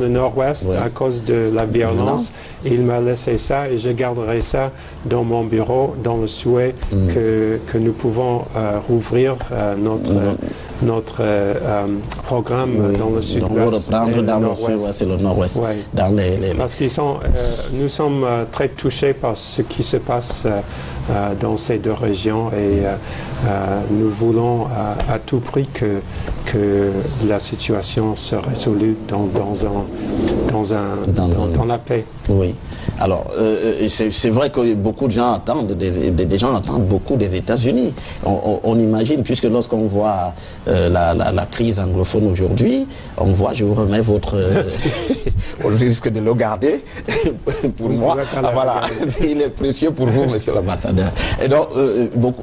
nord-ouest à cause de la violence, il m'a laissé ça et je garderai ça dans mon bureau dans le souhait que nous pouvons rouvrir notre programme dans le sud-ouest. Dans le sud-ouest et le nord-ouest. Parce qu'ils nous sommes très touchés par ce qui se passe dans ces deux régions et nous voulons à tout prix que la situation se résolue dans la paix. Oui. Alors, c'est vrai que beaucoup de gens attendent, des gens attendent beaucoup des États-Unis. On imagine, puisque lorsqu'on voit la crise anglophone aujourd'hui, on voit, je vous remets votre... on risque de le garder pour moi. Voilà, il est précieux pour vous, monsieur l'ambassadeur. Et donc,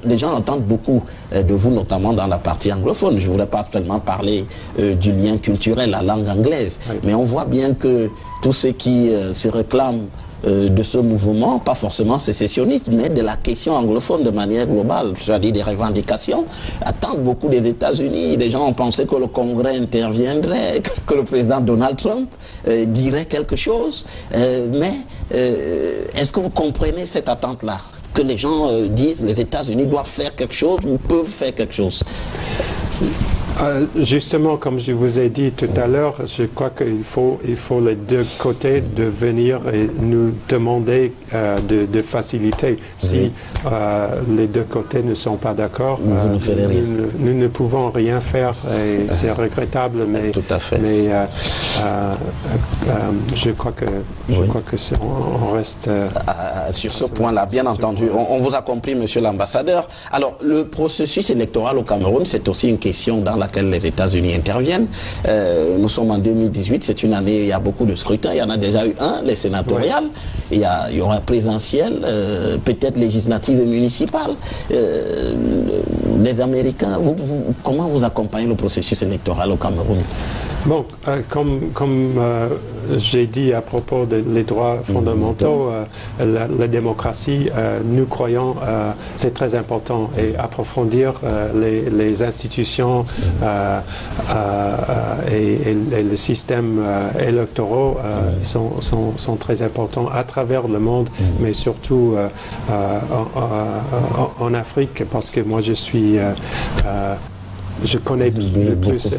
les gens entendent beaucoup de vous, notamment dans la partie anglophone. Je ne voudrais pas tellement parler du lien culturel, la langue anglaise. Oui. Mais on voit bien que tous ceux qui se réclament de ce mouvement, pas forcément sécessionniste, mais de la question anglophone de manière globale, c'est-à-dire des revendications, attendent beaucoup des États-Unis. Les gens ont pensé que le Congrès interviendrait, que le président Donald Trump dirait quelque chose. Mais est-ce que vous comprenez cette attente-là? que les gens disent les États-Unis doivent faire quelque chose ou peuvent faire quelque chose? Justement, comme je vous ai dit tout à l'heure, je crois qu'il faut les deux côtés de venir et nous demander de faciliter. Si les deux côtés ne sont pas d'accord, nous ne pouvons rien faire et c'est regrettable, mais, tout à fait. Mais je crois que on reste sur ce point-là, bien entendu. On vous a compris, monsieur l'ambassadeur. Alors, le processus électoral au Cameroun, c'est aussi une question dans laquelle les États-Unis interviennent. Nous sommes en 2018, c'est une année, il y a beaucoup de scrutins. Il y en a déjà eu un, les sénatoriales. Il y aura présidentiel, peut-être législative et municipale. Les Américains, comment vous accompagnez le processus électoral au Cameroun? Bon, comme j'ai dit à propos des droits fondamentaux, la démocratie, nous croyons, c'est très important, et approfondir les institutions et le système électoral sont très importants à travers le monde, mais surtout en Afrique, parce que moi je suis... je connais plus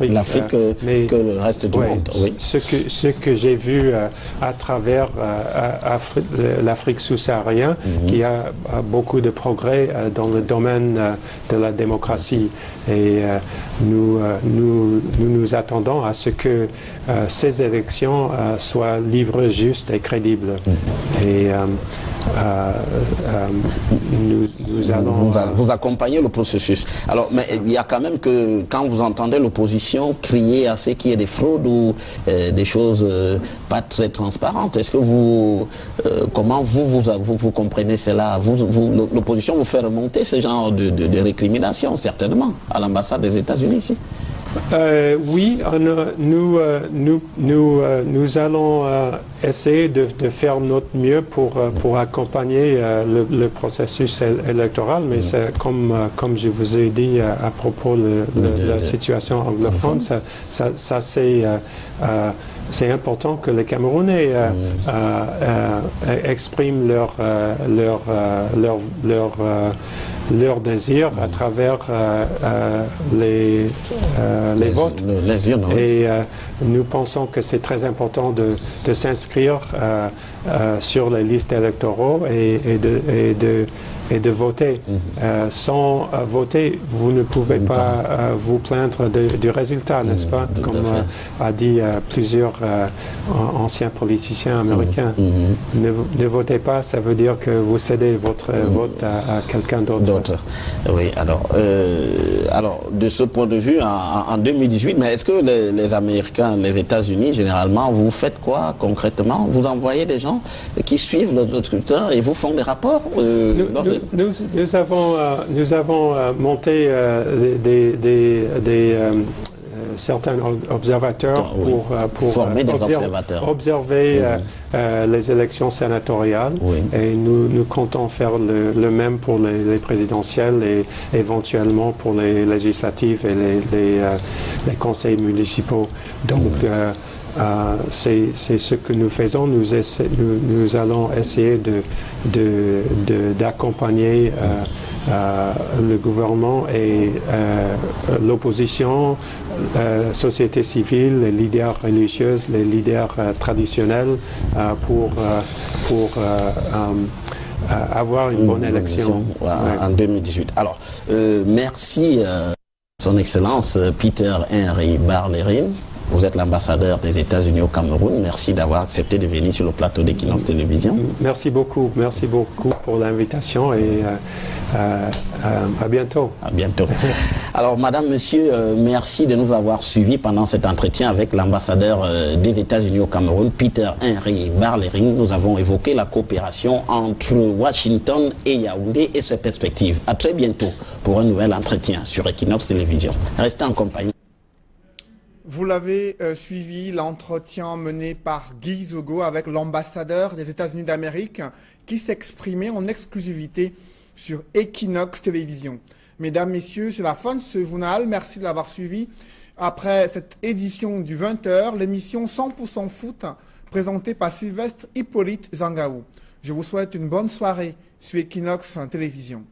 l'Afrique que le reste du monde. Oui. Ce que j'ai vu à travers l'Afrique sous-saharienne, qui a beaucoup de progrès dans le domaine de la démocratie. Et nous attendons à ce que ces élections soient libres, justes et crédibles. Et nous allons... Vous accompagnez le processus. Alors, mais il y a quand même que, quand vous entendez l'opposition crier à ce qu'il y ait des fraudes ou des choses pas très transparentes, est-ce que vous... comment vous comprenez cela? L'opposition vous fait remonter ce genre de récrimination, certainement, à l'ambassade des États-Unis ici? Oui, nous allons essayer de faire notre mieux pour accompagner le processus électoral, mais comme je vous ai dit à propos de la situation anglophone, c'est important que les Camerounais expriment leur désir à travers les votes. Et nous pensons que c'est très important de s'inscrire sur les listes électorales et de voter. Sans voter, vous ne pouvez pas vous plaindre du résultat, n'est-ce pas? Comme a dit plusieurs anciens politiciens américains. Ne votez pas, ça veut dire que vous cédez votre vote à quelqu'un d'autre. Oui, alors de ce point de vue, en 2018, mais est-ce que les Américains, les États-Unis, généralement, vous faites quoi concrètement? Vous envoyez des gens qui suivent le scrutin et vous font des rapports? Nous avons monté certains observateurs pour former des observateurs. Observer les élections sénatoriales. Et nous comptons faire le même pour les présidentielles et éventuellement pour les législatives et les conseils municipaux. Donc, c'est ce que nous faisons. Nous allons essayer d'accompagner le gouvernement et l'opposition, société civile, les leaders religieux, les leaders traditionnels pour avoir une bonne élection en 2018. Alors, merci Son Excellence Peter Henry Barlerin. Vous êtes l'ambassadeur des États-Unis au Cameroun. Merci d'avoir accepté de venir sur le plateau d'Equinox Télévision. Merci beaucoup pour l'invitation et à bientôt. À bientôt. Alors, madame, monsieur, merci de nous avoir suivis pendant cet entretien avec l'ambassadeur des États-Unis au Cameroun, Peter Henry Barlerin. Nous avons évoqué la coopération entre Washington et Yaoundé et ses perspectives. À très bientôt pour un nouvel entretien sur Equinox Télévision. Restez en compagnie. Vous l'avez suivi, l'entretien mené par Guy Zogo avec l'ambassadeur des États-Unis d'Amérique qui s'exprimait en exclusivité sur Equinox Télévision. Mesdames, Messieurs, c'est la fin de ce journal. Merci de l'avoir suivi. Après cette édition du 20h, l'émission 100% foot présentée par Sylvestre Hippolyte Zangaou. Je vous souhaite une bonne soirée sur Equinox Télévision.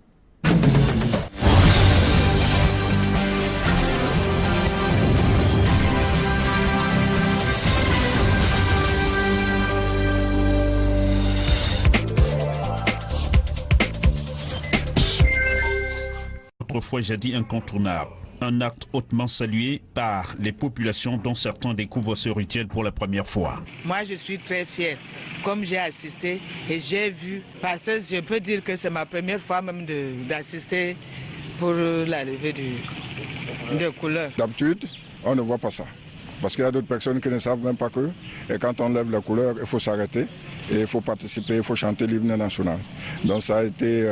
Autrefois jadis incontournable. Un acte hautement salué par les populations dont certains découvrent ce rituel pour la première fois. Moi, je suis très fière, comme j'ai assisté et j'ai vu, parce que je peux dire que c'est ma première fois même d'assister pour la levée de couleurs. D'habitude, on ne voit pas ça, parce qu'il y a d'autres personnes qui ne savent même pas que, et quand on lève la couleur, il faut s'arrêter, et il faut participer, il faut chanter l'hymne national. Donc ça a été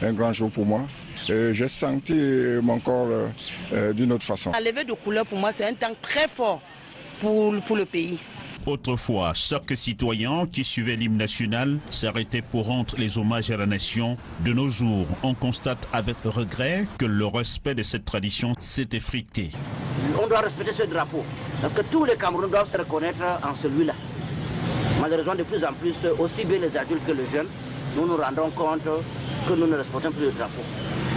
un grand jour pour moi. J'ai senti mon corps d'une autre façon. La levée de couleur, pour moi, c'est un temps très fort pour le pays. Autrefois, chaque citoyen qui suivait l'hymne national s'arrêtait pour rendre les hommages à la nation. De nos jours, on constate avec regret que le respect de cette tradition s'est effrité. On doit respecter ce drapeau, parce que tous les Camerounais doivent se reconnaître en celui-là. Malheureusement, de plus en plus, aussi bien les adultes que les jeunes, nous nous rendons compte que nous ne respectons plus le drapeau.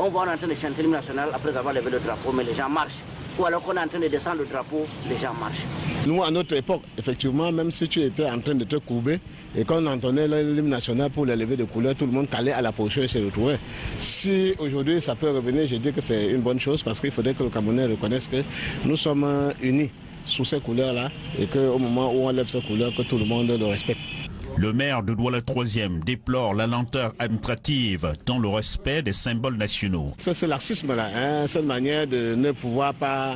On voit en train de chanter l'hymne national après avoir levé le drapeau, mais les gens marchent. Ou alors qu'on est en train de descendre le drapeau, les gens marchent. Nous, à notre époque, effectivement, même si tu étais en train de te courber et qu'on entendait l'hymne national pour le lever de couleur, tout le monde calait à la position et se retrouvait. Si aujourd'hui ça peut revenir, je dis que c'est une bonne chose parce qu'il faudrait que le Camerounais reconnaisse que nous sommes unis sous ces couleurs-là et qu'au moment où on lève ces couleurs, que tout le monde le respecte. Le maire de Douala 3e déplore la lenteur administrative dans le respect des symboles nationaux. C'est laxisme-là, hein, cette manière de ne pouvoir pas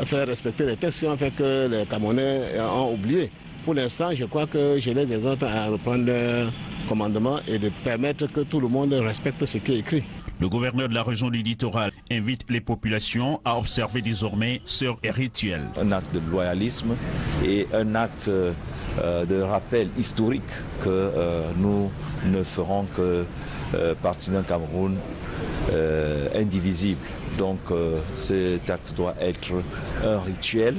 faire respecter les textes, on fait que les Camerounais ont oublié. Pour l'instant, je crois que je les exhorte à reprendre leur commandement et de permettre que tout le monde respecte ce qui est écrit. Le gouverneur de la région du littoral invite les populations à observer désormais ce rituel. Un acte de loyalisme et un acte de rappel historique que nous ne ferons que partie d'un Cameroun indivisible. Donc cet acte doit être un rituel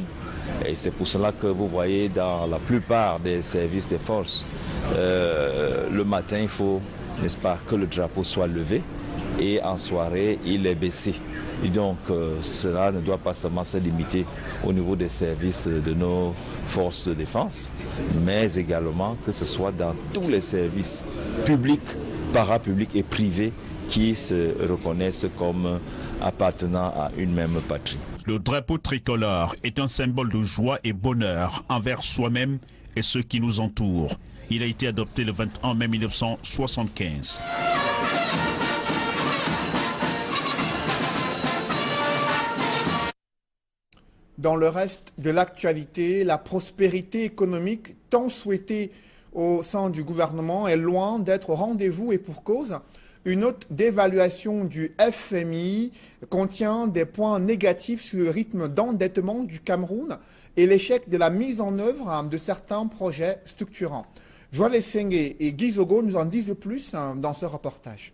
et c'est pour cela que vous voyez dans la plupart des services des forces, le matin il faut, n'est-ce pas, que le drapeau soit levé et en soirée il est baissé. Et donc cela ne doit pas seulement se limiter au niveau des services de nos forces de défense, mais également que ce soit dans tous les services publics, parapublics et privés qui se reconnaissent comme appartenant à une même patrie. Le drapeau tricolore est un symbole de joie et bonheur envers soi-même et ceux qui nous entourent. Il a été adopté le 21 mai 1975. Dans le reste de l'actualité, la prospérité économique tant souhaitée au sein du gouvernement est loin d'être au rendez-vous et pour cause. Une note d'évaluation du FMI contient des points négatifs sur le rythme d'endettement du Cameroun et l'échec de la mise en œuvre de certains projets structurants. Joël Essenge et Guy Zogo nous en disent plus dans ce reportage.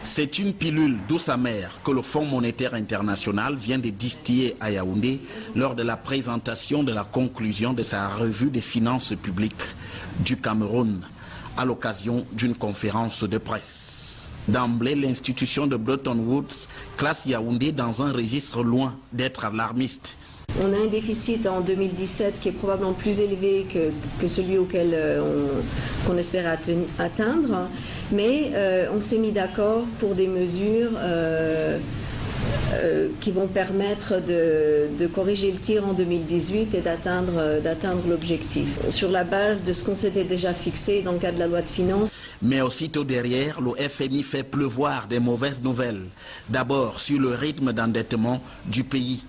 C'est une pilule douce amère que le Fonds monétaire international vient de distiller à Yaoundé lors de la présentation de la conclusion de sa revue des finances publiques du Cameroun à l'occasion d'une conférence de presse. D'emblée, l'institution de Bretton Woods classe Yaoundé dans un registre loin d'être alarmiste. On a un déficit en 2017 qui est probablement plus élevé que celui auquel qu'on espérait atteindre, mais on s'est mis d'accord pour des mesures qui vont permettre de corriger le tir en 2018 et d'atteindre l'objectif. Sur la base de ce qu'on s'était déjà fixé dans le cadre de la loi de finances. Mais aussitôt derrière, le FMI fait pleuvoir des mauvaises nouvelles. D'abord sur le rythme d'endettement du pays.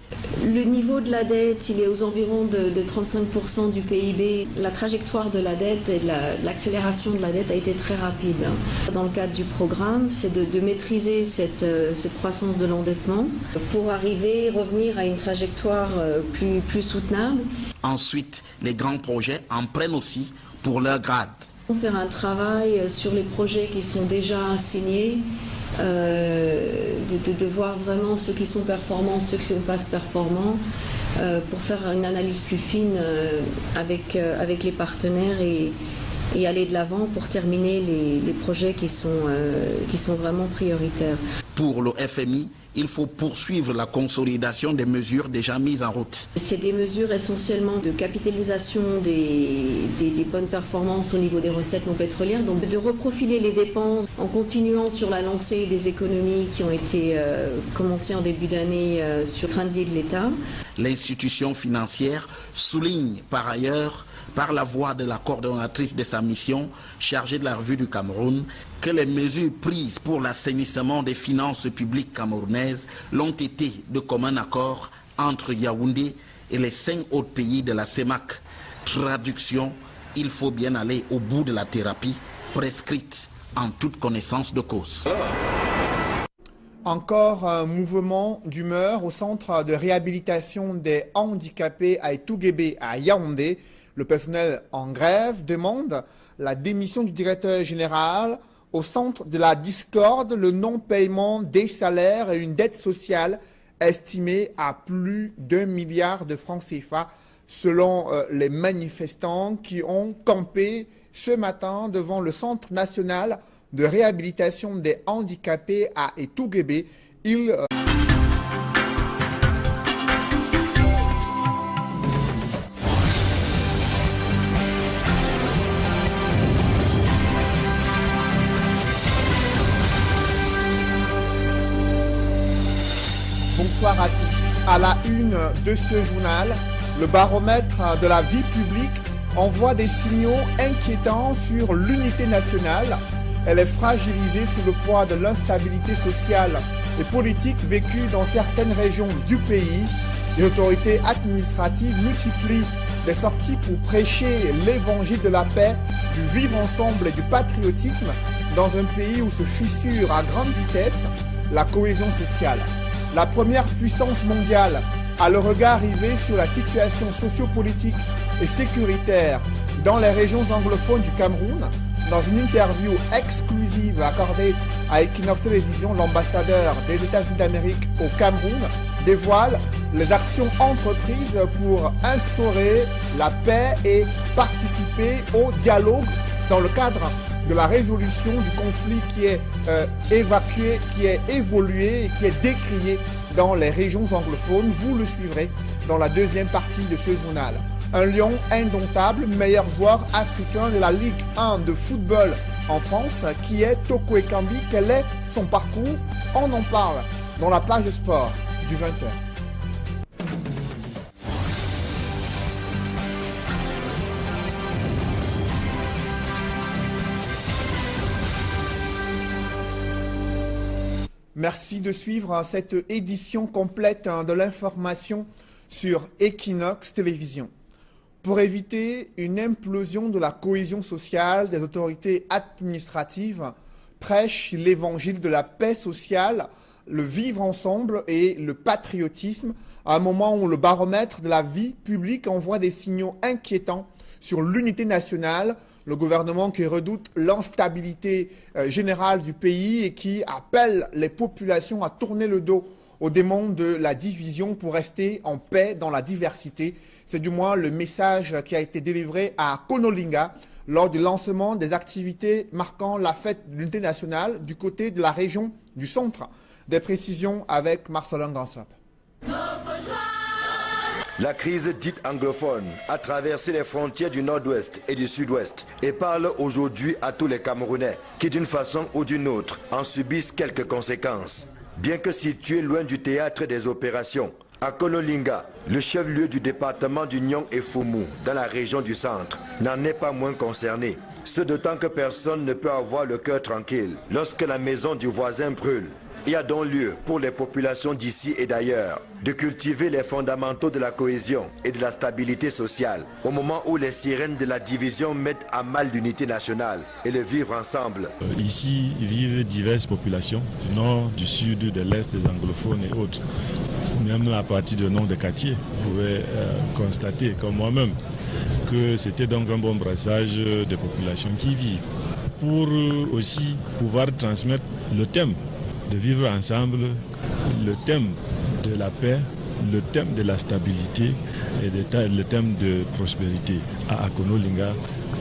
Le niveau de la dette, il est aux environs de 35% du PIB. La trajectoire de la dette et l'accélération de la dette a été très rapide. Dans le cadre du programme, c'est de maîtriser cette croissance de l'endettement pour revenir à une trajectoire plus soutenable. Ensuite, les grands projets en prennent aussi pour leur grade. Faire un travail sur les projets qui sont déjà signés, de voir vraiment ceux qui sont performants, ceux qui ne sont pas performants, pour faire une analyse plus fine avec les partenaires et et aller de l'avant pour terminer les projets qui sont vraiment prioritaires. Pour le FMI, il faut poursuivre la consolidation des mesures déjà mises en route. C'est des mesures essentiellement de capitalisation des bonnes performances au niveau des recettes non pétrolières, donc de reprofiler les dépenses en continuant sur la lancée des économies qui ont été commencées en début d'année sur le train de vie de l'État. L'institution financière souligne par ailleurs, par la voix de la coordonnatrice de sa mission chargée de la revue du Cameroun, que les mesures prises pour l'assainissement des finances publiques camerounaises l'ont été de commun accord entre Yaoundé et les 5 autres pays de la CEMAC. Traduction, il faut bien aller au bout de la thérapie prescrite en toute connaissance de cause. Encore un mouvement d'humeur au centre de réhabilitation des handicapés à Etouguébé à Yaoundé. Le personnel en grève demande la démission du directeur général. Au centre de la discorde, le non-paiement des salaires et une dette sociale estimée à plus d'1 milliard de francs CFA, selon les manifestants qui ont campé ce matin devant le Centre national de réhabilitation des handicapés à Etouguébé. Bonsoir à tous. À la une de ce journal, le baromètre de la vie publique envoie des signaux inquiétants sur l'unité nationale. Elle est fragilisée sous le poids de l'instabilité sociale et politique vécue dans certaines régions du pays. Les autorités administratives multiplient les sorties pour prêcher l'évangile de la paix, du vivre ensemble et du patriotisme dans un pays où se fissure à grande vitesse la cohésion sociale. La première puissance mondiale a le regard rivé sur la situation sociopolitique et sécuritaire dans les régions anglophones du Cameroun. Dans une interview exclusive accordée à Equinox Télévision, l'ambassadeur des États-Unis d'Amérique au Cameroun dévoile les actions entreprises pour instaurer la paix et participer au dialogue dans le cadre de la résolution du conflit qui est évacué, qui est évolué et qui est décrié dans les régions anglophones. Vous le suivrez dans la deuxième partie de ce journal. Un lion indomptable, meilleur joueur africain de la Ligue 1 de football en France, qui est Toko Ekambi. Quel est son parcours? On en parle dans la page de sport du 20h. Merci de suivre cette édition complète de l'information sur Equinox Télévision. Pour éviter une implosion de la cohésion sociale, des autorités administratives prêchent l'évangile de la paix sociale, le vivre ensemble et le patriotisme, à un moment où le baromètre de la vie publique envoie des signaux inquiétants sur l'unité nationale, le gouvernement qui redoute l'instabilité générale du pays et qui appelle les populations à tourner le dos aux démons de la division pour rester en paix dans la diversité. C'est du moins le message qui a été délivré à Konolinga lors du lancement des activités marquant la fête de l'unité nationale du côté de la région du centre. Des précisions avec Marcelin Gansop. La crise dite anglophone a traversé les frontières du nord-ouest et du sud-ouest et parle aujourd'hui à tous les Camerounais qui d'une façon ou d'une autre en subissent quelques conséquences. Bien que situé loin du théâtre des opérations, à Konolinga, le chef-lieu du département du Nyong et Foumou, dans la région du centre, n'en est pas moins concerné. Ce d'autant que personne ne peut avoir le cœur tranquille lorsque la maison du voisin brûle. Il y a donc lieu pour les populations d'ici et d'ailleurs de cultiver les fondamentaux de la cohésion et de la stabilité sociale au moment où les sirènes de la division mettent à mal l'unité nationale et le vivre ensemble. Ici vivent diverses populations du nord, du sud, de l'est, des anglophones et autres. Même à partir de nom de quartier, vous pouvez constater comme moi-même que c'était donc un bon brassage de populations qui vivent. Pour aussi pouvoir transmettre le thème de vivre ensemble, le thème de la paix, le thème de la stabilité et le thème de prospérité à Konolinga.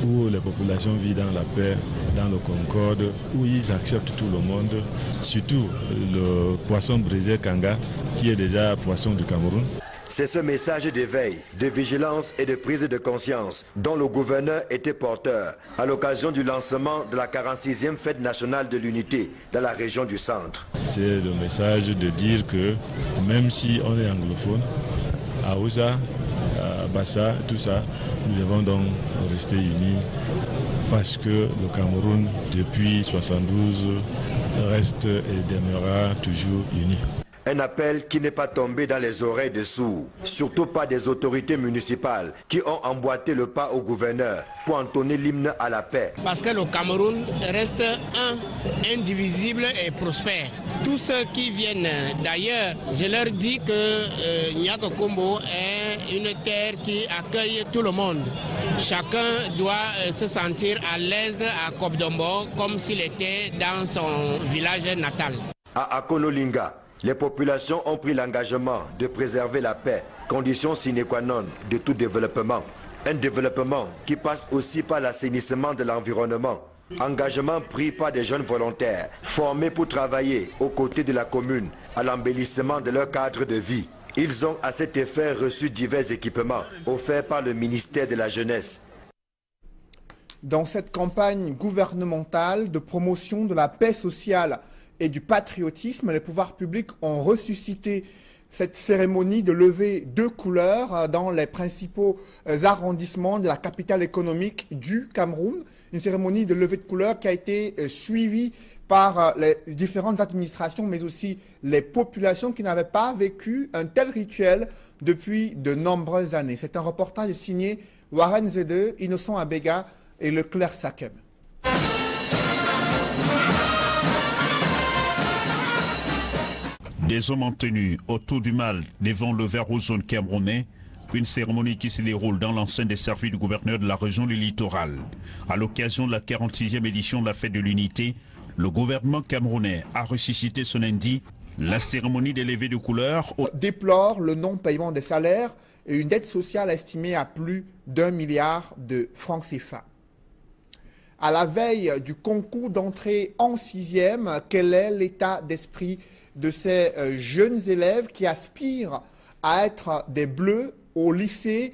où les populations vivent dans la paix, dans le concorde, où ils acceptent tout le monde, surtout le poisson brisé Kanga, qui est déjà poisson du Cameroun. C'est ce message d'éveil, de vigilance et de prise de conscience dont le gouverneur était porteur à l'occasion du lancement de la 46e fête nationale de l'unité dans la région du centre. C'est le message de dire que même si on est anglophone, à Ouza, à Bassa, tout ça, nous devons donc rester unis parce que le Cameroun, depuis 1972, reste et demeurera toujours uni. Un appel qui n'est pas tombé dans les oreilles des sourds, surtout pas des autorités municipales qui ont emboîté le pas au gouverneur pour entonner l'hymne à la paix. Parce que le Cameroun reste indivisible et prospère. Tous ceux qui viennent d'ailleurs, je leur dis que Niakokombo est une terre qui accueille tout le monde. Chacun doit se sentir à l'aise à Kobdombo comme s'il était dans son village natal. À Akonolinga, les populations ont pris l'engagement de préserver la paix, condition sine qua non de tout développement. Un développement qui passe aussi par l'assainissement de l'environnement. Engagement pris par des jeunes volontaires, formés pour travailler aux côtés de la commune à l'embellissement de leur cadre de vie. Ils ont à cet effet reçu divers équipements offerts par le ministère de la Jeunesse. Dans cette campagne gouvernementale de promotion de la paix sociale et du patriotisme, les pouvoirs publics ont ressuscité cette cérémonie de levée de couleurs dans les principaux arrondissements de la capitale économique du Cameroun. Une cérémonie de levée de couleurs qui a été suivie par les différentes administrations, mais aussi les populations qui n'avaient pas vécu un tel rituel depuis de nombreuses années. C'est un reportage signé Warren Zede, Innocent Abega et Leclerc Sakem. Des hommes en tenue autour du mâle devant le Vert-Rouge camerounais, une cérémonie qui se déroule dans l'enceinte des services du gouverneur de la région du littoral. À l'occasion de la 46e édition de la fête de l'unité, le gouvernement camerounais a ressuscité ce lundi la cérémonie des levées de couleurs. Déplore le non-paiement des salaires et une dette sociale estimée à plus d'1 milliard de francs CFA. À la veille du concours d'entrée en 6e, quel est l'état d'esprit de ces jeunes élèves qui aspirent à être des bleus au lycée,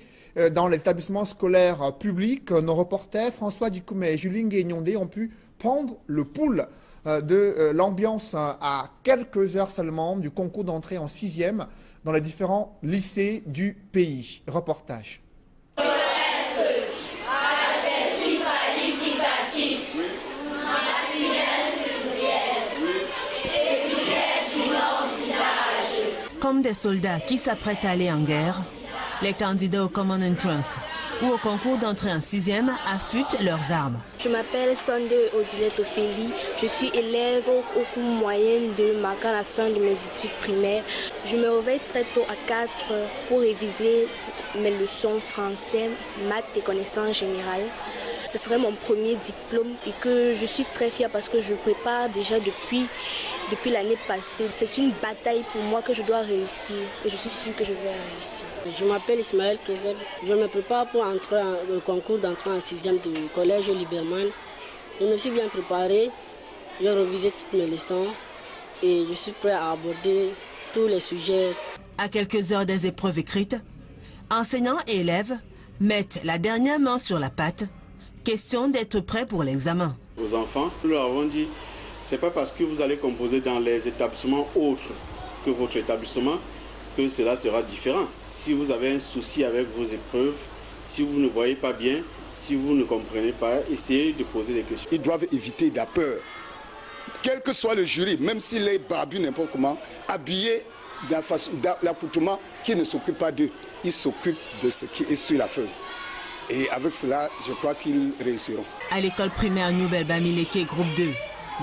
dans les établissements scolaires publics? Nos reporters François Dikoumé et Julien Guignondé ont pu prendre le pouls de l'ambiance à quelques heures seulement du concours d'entrée en 6e dans les différents lycées du pays. Reportage. Comme des soldats qui s'apprêtent à aller en guerre, les candidats au Common Entrance ou au concours d'entrée en 6e affûtent leurs armes. Je m'appelle Sonde Odilette Ophélie, je suis élève au cours moyen de marquant la fin de mes études primaires. Je me réveille très tôt à 4 heures pour réviser mes leçons français, maths et connaissances générales. Ce serait mon premier diplôme et que je suis très fière parce que je prépare déjà depuis l'année passée. C'est une bataille pour moi que je dois réussir et je suis sûre que je vais réussir. Je m'appelle Ismaël Kezeb. Je me prépare pour entrer au concours d'entrée en 6e du collège Liberman. Je me suis bien préparé, j'ai révisé toutes mes leçons et je suis prêt à aborder tous les sujets. À quelques heures des épreuves écrites, enseignants et élèves mettent la dernière main sur la pâte. Question d'être prêt pour l'examen. Aux enfants, nous leur avons dit, c'est pas parce que vous allez composer dans les établissements autres que votre établissement que cela sera différent. Si vous avez un souci avec vos épreuves, si vous ne voyez pas bien, si vous ne comprenez pas, essayez de poser des questions. Ils doivent éviter la peur. Quel que soit le jury, même s'il est barbu n'importe comment, habillé d'un l'accoutrement qui ne s'occupe pas d'eux, ils s'occupent de ce qui est sur la feuille. Et avec cela, je crois qu'ils réussiront. À l'école primaire Nouvelle Bamileke, groupe 2,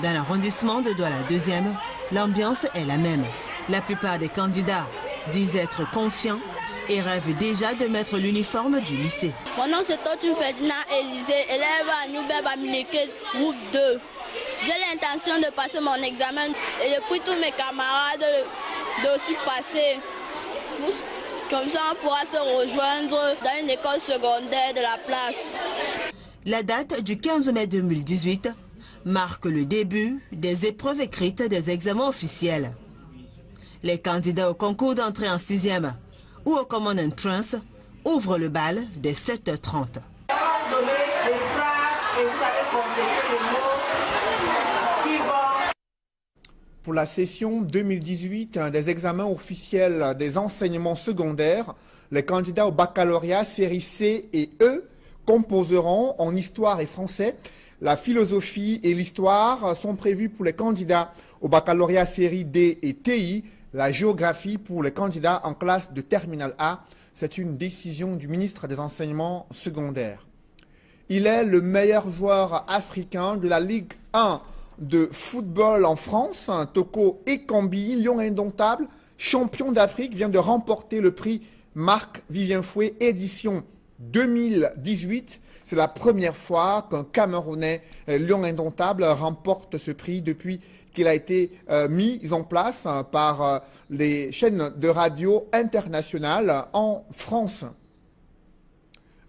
dans l'arrondissement de Douala 2e, l'ambiance est la même. La plupart des candidats disent être confiants et rêvent déjà de mettre l'uniforme du lycée. Mon nom c'est Totu Ferdinand Élisée, élève à Nouvelle Bamileke, groupe 2. J'ai l'intention de passer mon examen et je prie tous mes camarades d'aussi passer. Comme ça, on pourra se rejoindre dans une école secondaire de la place. La date du 15 mai 2018 marque le début des épreuves écrites des examens officiels. Les candidats au concours d'entrée en 6e ou au Common Entrance ouvrent le bal dès 7h30. Pour la session 2018 des examens officiels des enseignements secondaires, les candidats au baccalauréat série C et E composeront en histoire et français. La philosophie et l'histoire sont prévus pour les candidats au baccalauréat série D et TI. La géographie pour les candidats en classe de terminale A. C'est une décision du ministre des Enseignements secondaires. Il est le meilleur joueur africain de la Ligue 1 de football en France. Toko Ekambi, lion indomptable, champion d'Afrique, vient de remporter le prix Marc-Vivien Fouet édition 2018. C'est la première fois qu'un Camerounais lion indomptable remporte ce prix depuis qu'il a été mis en place par les chaînes de radio internationales en France.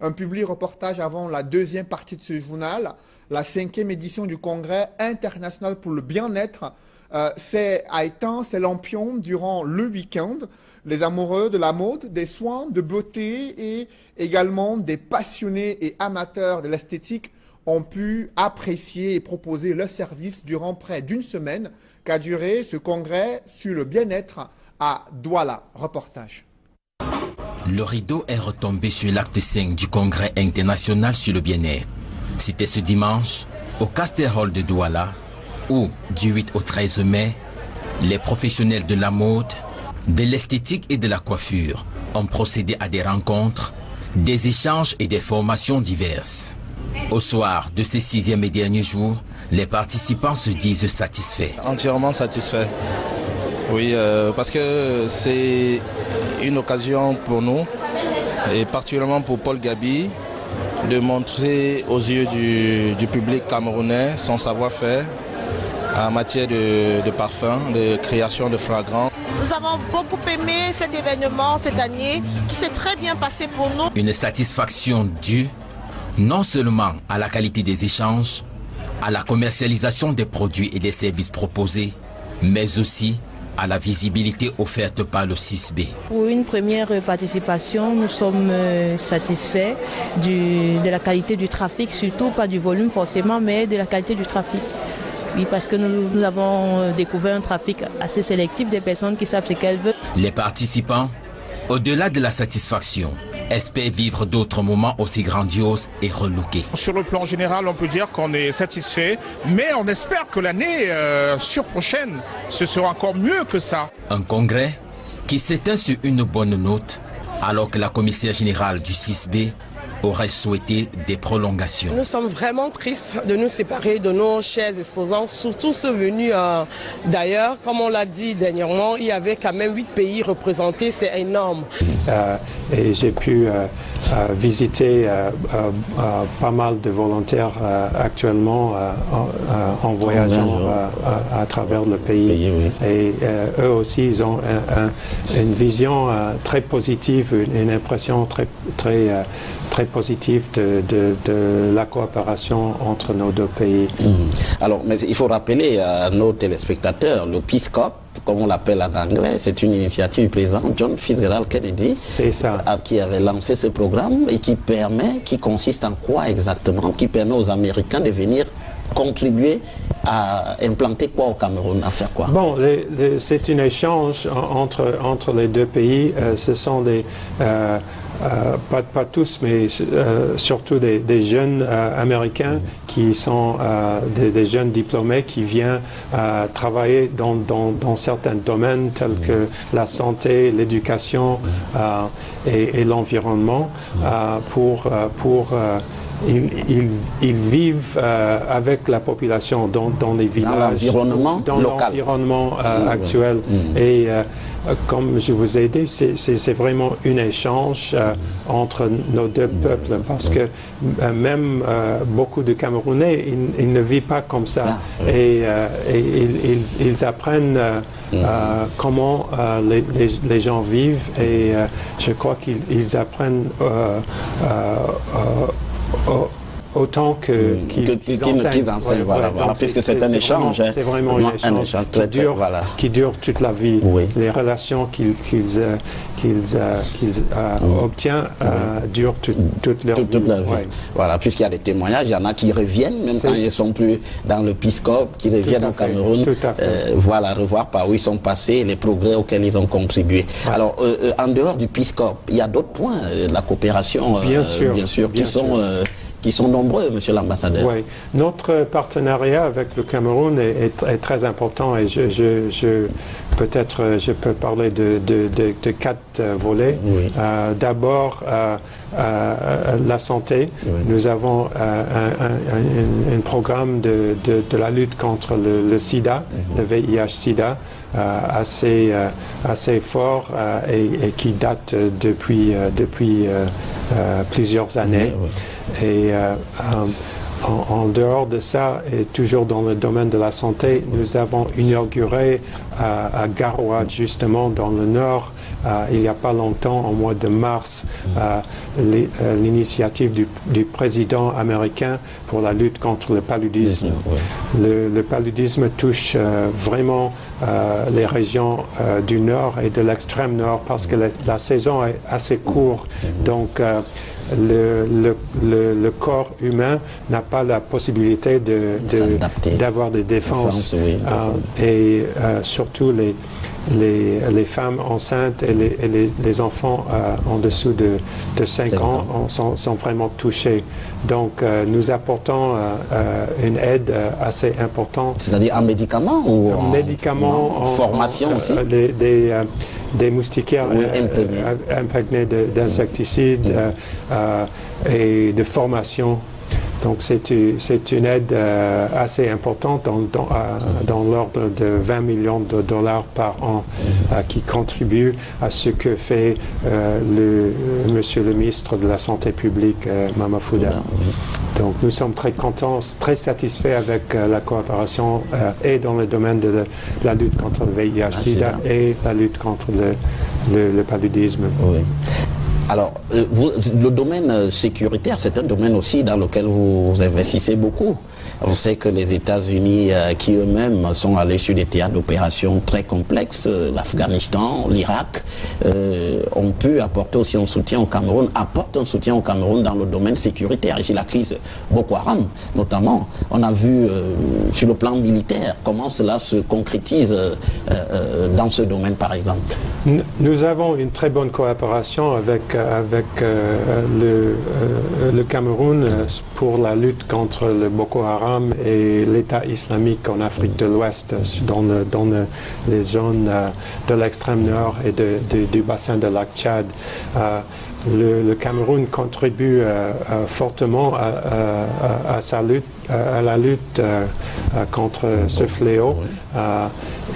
Un public reportage avant la deuxième partie de ce journal. La 5e édition du Congrès international pour le bien-être a éteint ses lampions durant le week-end. Les amoureux de la mode, des soins, de beauté et également des passionnés et amateurs de l'esthétique ont pu apprécier et proposer leurs services durant près d'une semaine qu'a duré ce congrès sur le bien-être à Douala. Reportage. Le rideau est retombé sur l'acte 5 du Congrès international sur le bien-être. C'était ce dimanche au Castel Hall de Douala où, du 8 au 13 mai, les professionnels de la mode, de l'esthétique et de la coiffure ont procédé à des rencontres, des échanges et des formations diverses. Au soir de ces 6e et derniers jours, les participants se disent satisfaits. Entièrement satisfaits. Oui, parce que c'est une occasion pour nous, et particulièrement pour Paul Gabi, de montrer aux yeux du public camerounais son savoir-faire en matière de parfum, de création de fragrance. Nous avons beaucoup aimé cet événement cette année. Tout s'est très bien passé pour nous. Une satisfaction due non seulement à la qualité des échanges, à la commercialisation des produits et des services proposés, mais aussi à la visibilité offerte par le 6B. Pour une première participation, nous sommes satisfaits de la qualité du trafic, surtout pas du volume forcément, mais de la qualité du trafic. Oui, parce que nous avons découvert un trafic assez sélectif des personnes qui savent ce qu'elles veulent. Les participants, au-delà de la satisfaction, espèrent vivre d'autres moments aussi grandioses et relookés. Sur le plan général, on peut dire qu'on est satisfait, mais on espère que l'année prochaine, ce sera encore mieux que ça. Un congrès qui s'éteint sur une bonne note, alors que la commissaire générale du 6B aurait souhaité des prolongations. Nous sommes vraiment tristes de nous séparer de nos chers exposants, surtout ceux venus d'ailleurs. Comme on l'a dit dernièrement, il y avait quand même 8 pays représentés, c'est énorme. Et j'ai pu visiter pas mal de volontaires actuellement en voyageant à travers le pays. Et eux aussi, ils ont une vision très positive, une impression très positive de la coopération entre nos deux pays. Alors, mais il faut rappeler à nos téléspectateurs, le Peace Corps, comme on l'appelle en anglais, c'est une initiative du président John Fitzgerald Kennedy qui avait lancé ce programme et qui consiste en quoi exactement? Qui permet aux Américains de venir contribuer à implanter quoi au Cameroun, à faire quoi? Bon, c'est un échange entre les deux pays. Ce sont des... pas tous, mais surtout des jeunes Américains qui sont des jeunes diplômés qui viennent travailler dans certains domaines tels que la santé, l'éducation et l'environnement ils vivent avec la population dans les villages, dans l'environnement actuel. Et comme je vous ai dit, c'est vraiment un échange entre nos deux peuples, parce que même beaucoup de Camerounais, ils ne vivent pas comme ça. Et ils apprennent comment les gens vivent, et je crois qu'ils apprennent autant qu'ils enseignent. Voilà, puisque c'est un échange. C'est vraiment un échange qui dure toute la vie. Oui. Les relations qu'ils obtiennent durent toute leur vie. Ouais. Voilà, puisqu'il y a des témoignages, il y en a qui reviennent, même quand ils ne sont plus dans le PISCOP, qui reviennent au Cameroun, voilà, revoir par où ils sont passés et les progrès auxquels ils ont contribué. Ouais. Alors, en dehors du PISCOP, il y a d'autres points de la coopération, bien sûr, qui sont nombreux, monsieur l'ambassadeur. Oui, notre partenariat avec le Cameroun est très important et peut-être je peux parler de 4 volets. Oui. D'abord, la santé. Oui. Nous avons un programme de la lutte contre le sida, le VIH-Sida, assez fort et qui date depuis plusieurs années. Oui. Et en dehors de ça, et toujours dans le domaine de la santé, nous avons inauguré à Garoua, justement dans le nord, il n'y a pas longtemps, au mois de mars, l'initiative du président américain pour la lutte contre le paludisme. Le paludisme touche vraiment les régions du nord et de l'extrême nord parce que la saison est assez courte. Donc, le corps humain n'a pas la possibilité d'avoir des défenses. Et surtout les femmes enceintes et les enfants en dessous de 5 ans sont vraiment touchés. Donc nous apportons une aide assez importante. C'est-à-dire en médicaments ou en médicaments, en formation aussi des moustiquaires imprégnés d'insecticides et de formation. Donc c'est une aide assez importante dans l'ordre de 20 millions de dollars par an qui contribue à ce que fait monsieur le ministre de la Santé publique, Mamafouda. Donc nous sommes très contents, très satisfaits avec la coopération et dans le domaine de la lutte contre le VIH-Sida et la lutte contre le paludisme. Oui. Alors, le domaine sécuritaire, c'est un domaine aussi dans lequel vous investissez beaucoup. On sait que les États-Unis, qui eux-mêmes sont allés sur des théâtres d'opérations très complexes, l'Afghanistan, l'Irak, ont pu apporter aussi un soutien au Cameroun, apportent un soutien au Cameroun dans le domaine sécuritaire. Ici, la crise Boko Haram, notamment, on a vu sur le plan militaire comment cela se concrétise dans ce domaine, par exemple. Nous avons une très bonne coopération avec le Cameroun pour la lutte contre le Boko Haram et l'État islamique en Afrique de l'Ouest, dans les zones de l'extrême nord et du bassin de lac Tchad. Le Cameroun contribue fortement à la lutte contre ce fléau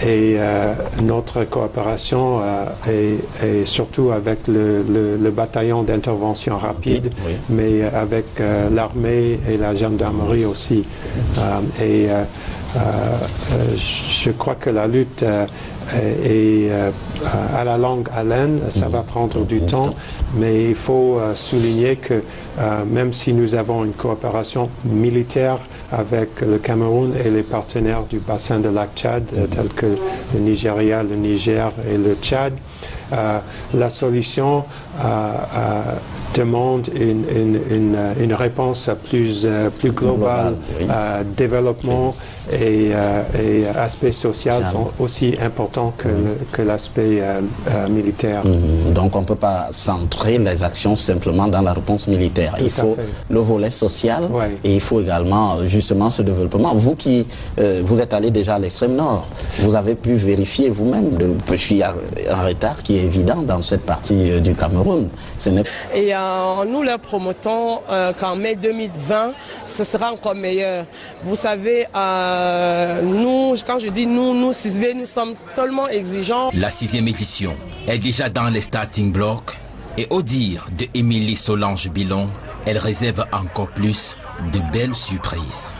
et notre coopération est surtout avec le bataillon d'intervention rapide, mais avec l'armée et la gendarmerie aussi. Je crois que la lutte est à la longue haleine, ça va prendre du temps, mais il faut souligner que même si nous avons une coopération militaire avec le Cameroun et les partenaires du bassin de lac Tchad, tels que le Nigeria, le Niger et le Tchad, la solution demande une réponse plus globale. Développement et aspect social sont aussi importants que l'aspect militaire. Donc on ne peut pas centrer les actions simplement dans la réponse militaire. Il faut le volet social et il faut également justement ce développement. Vous qui vous êtes allé déjà à l'extrême nord, vous avez pu vérifier vous-même, il y a un retard qui est évident dans cette partie du Cameroun. Et nous le promotons qu'en mai 2020, ce sera encore meilleur. Vous savez, nous, quand je dis nous 6B, nous sommes tellement exigeants. La 6e édition est déjà dans les starting blocks et au dire de Émilie Solange Bilon, elle réserve encore plus de belles surprises.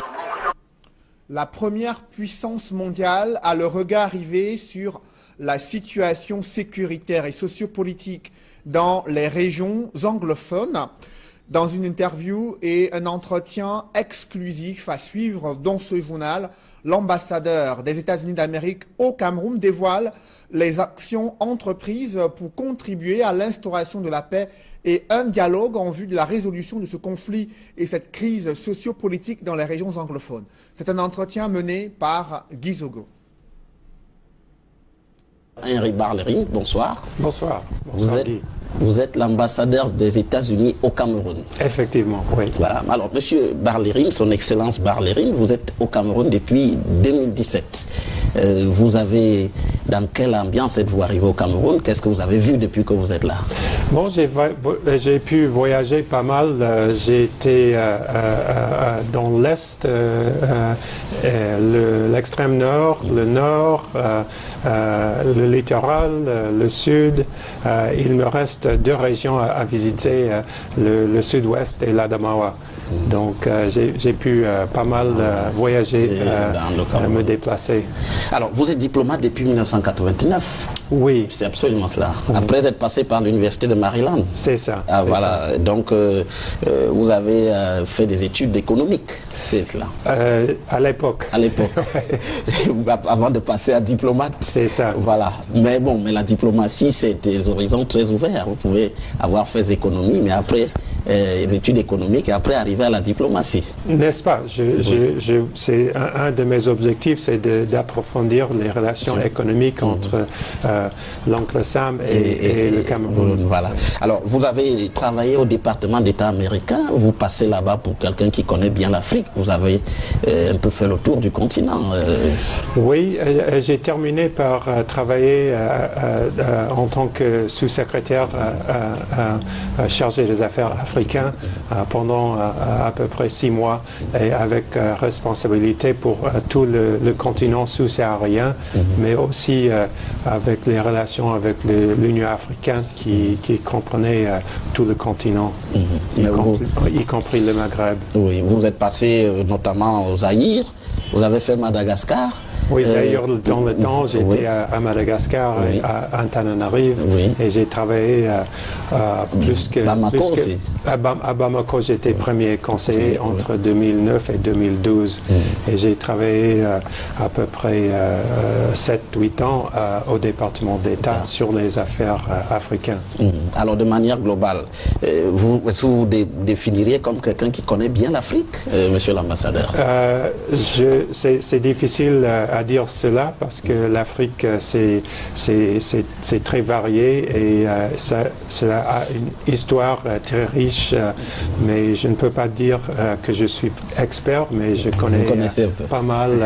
La première puissance mondiale a le regard rivé sur la situation sécuritaire et sociopolitique dans les régions anglophones. dans une interview et un entretien exclusif à suivre dans ce journal. L'ambassadeur des États-Unis d'Amérique au Cameroun dévoile les actions entreprises pour contribuer à l'instauration de la paix et un dialogue en vue de la résolution de ce conflit et cette crise sociopolitique dans les régions anglophones. C'est un entretien mené par Guy Zogo. Henry Barlerin, bonsoir. Bonsoir. Vous êtes l'ambassadeur des États-Unis au Cameroun. Effectivement, oui. Voilà. Alors, Monsieur Barlerin, son Excellence Barlerin, vous êtes au Cameroun depuis 2017. Vous avez, dans quelle ambiance êtes-vous arrivé au Cameroun? Qu'est-ce que vous avez vu depuis que vous êtes là? Bon, j'ai pu voyager pas mal. J'ai été dans l'Est, l'extrême nord, le nord, le littoral, le sud. Il me reste 2 régions à visiter, le sud-ouest et l'Adamawa. Donc j'ai pu pas mal voyager, me déplacer. Alors vous êtes diplomate depuis 1989? Oui. C'est absolument cela. Après être passé par l'université de Maryland? C'est ça. Ah, voilà. Ça. Donc vous avez fait des études économiques, c'est cela? À l'époque. À l'époque. Avant de passer à diplomate? C'est ça. Voilà. Mais bon, mais la diplomatie, c'est des horizons très ouverts. Vous pouvez avoir fait des économies, mais après des études économiques et après arriver à la diplomatie. N'est-ce pas? C'est un de mes objectifs, c'est d'approfondir les relations économiques entre l'oncle Sam et le Cameroun. Voilà. Alors, vous avez travaillé au département d'État américain, vous passez là-bas pour quelqu'un qui connaît bien l'Afrique, vous avez un peu fait le tour du continent. Oui, j'ai terminé par travailler en tant que sous-secrétaire chargé des affaires africains pendant à peu près 6 mois et avec responsabilité pour tout le continent sous-saharien, mais aussi avec les relations avec l'Union africaine qui comprenait tout le continent, y compris le Maghreb. Oui, vous êtes passé notamment au Zaïre, vous avez fait Madagascar. Oui, Zaïre, dans le temps, j'étais à Madagascar, à Antananarive, et j'ai travaillé plus que... Bamako aussi. À Bamako, j'étais premier conseiller entre 2009 et 2012. Et j'ai travaillé à peu près 7-8 ans au département d'État sur les affaires africaines. Alors, de manière globale, vous définiriez comme quelqu'un qui connaît bien l'Afrique, monsieur l'ambassadeur? C'est difficile à dire cela parce que l'Afrique c'est très varié et cela a une histoire très riche, mais je ne peux pas dire que je suis expert, mais je connais pas mal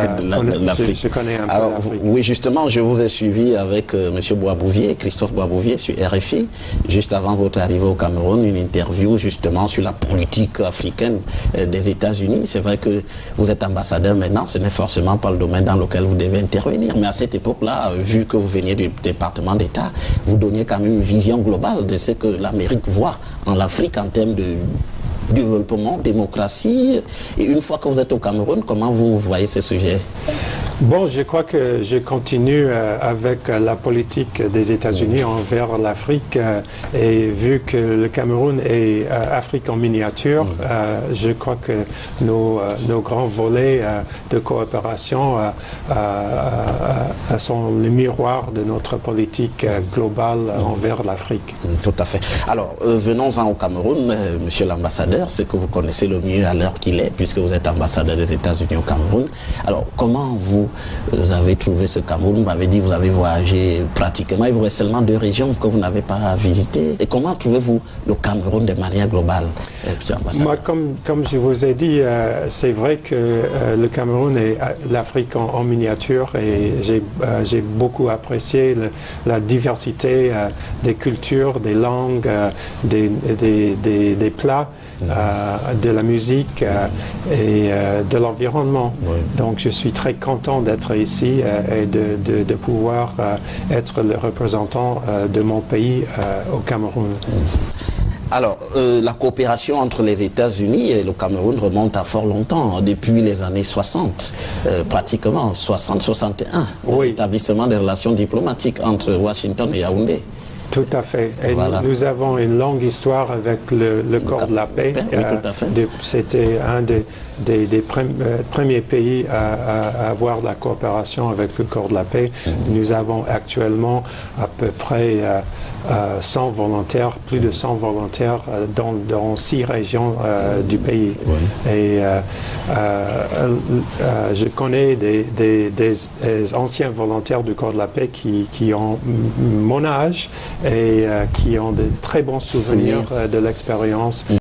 l'Afrique. Je connais un peu l'Afrique. Oui, justement, je vous ai suivi avec M. Boisbouvier, Christophe Boisbouvier sur RFI, juste avant votre arrivée au Cameroun, une interview justement sur la politique africaine des États-Unis. C'est vrai que vous êtes ambassadeur maintenant, ce n'est forcément pas le domaine dans lequel vous devez intervenir. Mais à cette époque-là, vu que vous veniez du département d'État, vous donniez quand même une vision globale de ce que l'Amérique voit en l'Afrique en termes de développement, démocratie. Et une fois que vous êtes au Cameroun, comment vous voyez ce sujet? Bon, je crois que je continue avec la politique des États-Unis envers l'Afrique et vu que le Cameroun est Afrique en miniature, je crois que nos grands volets de coopération sont le miroir de notre politique globale envers l'Afrique. Tout à fait. Alors, venons-en au Cameroun, monsieur l'ambassadeur, ce que vous connaissez le mieux à l'heure qu'il est, puisque vous êtes ambassadeur des États-Unis au Cameroun. Alors, comment vous avez trouvé ce Cameroun? Vous m'avez dit que vous avez voyagé pratiquement, il vous reste seulement 2 régions que vous n'avez pas visitées. Et comment trouvez-vous le Cameroun de manière globale, monsieur l'ambassadeur? Moi, comme je vous ai dit, c'est vrai que le Cameroun est l'Afrique en miniature et j'ai beaucoup apprécié la diversité des cultures, des langues, des plats. De la musique et de l'environnement. Donc je suis très content d'être ici et de pouvoir être le représentant de mon pays au Cameroun. Alors, la coopération entre les États-Unis et le Cameroun remonte à fort longtemps, depuis les années 60, pratiquement 60-61, l'établissement des relations diplomatiques entre Washington et Yaoundé. Tout à fait. Et voilà. Nous avons une longue histoire avec le Corps de la Paix. Oui, tout à fait. C'était un des premiers pays à avoir de la coopération avec le Corps de la Paix. Nous avons actuellement à peu près 100 volontaires, plus de 100 volontaires dans 6 régions du pays. Oui. Et je connais des anciens volontaires du Corps de la Paix qui ont mon âge et qui ont de très bons souvenirs de l'expérience.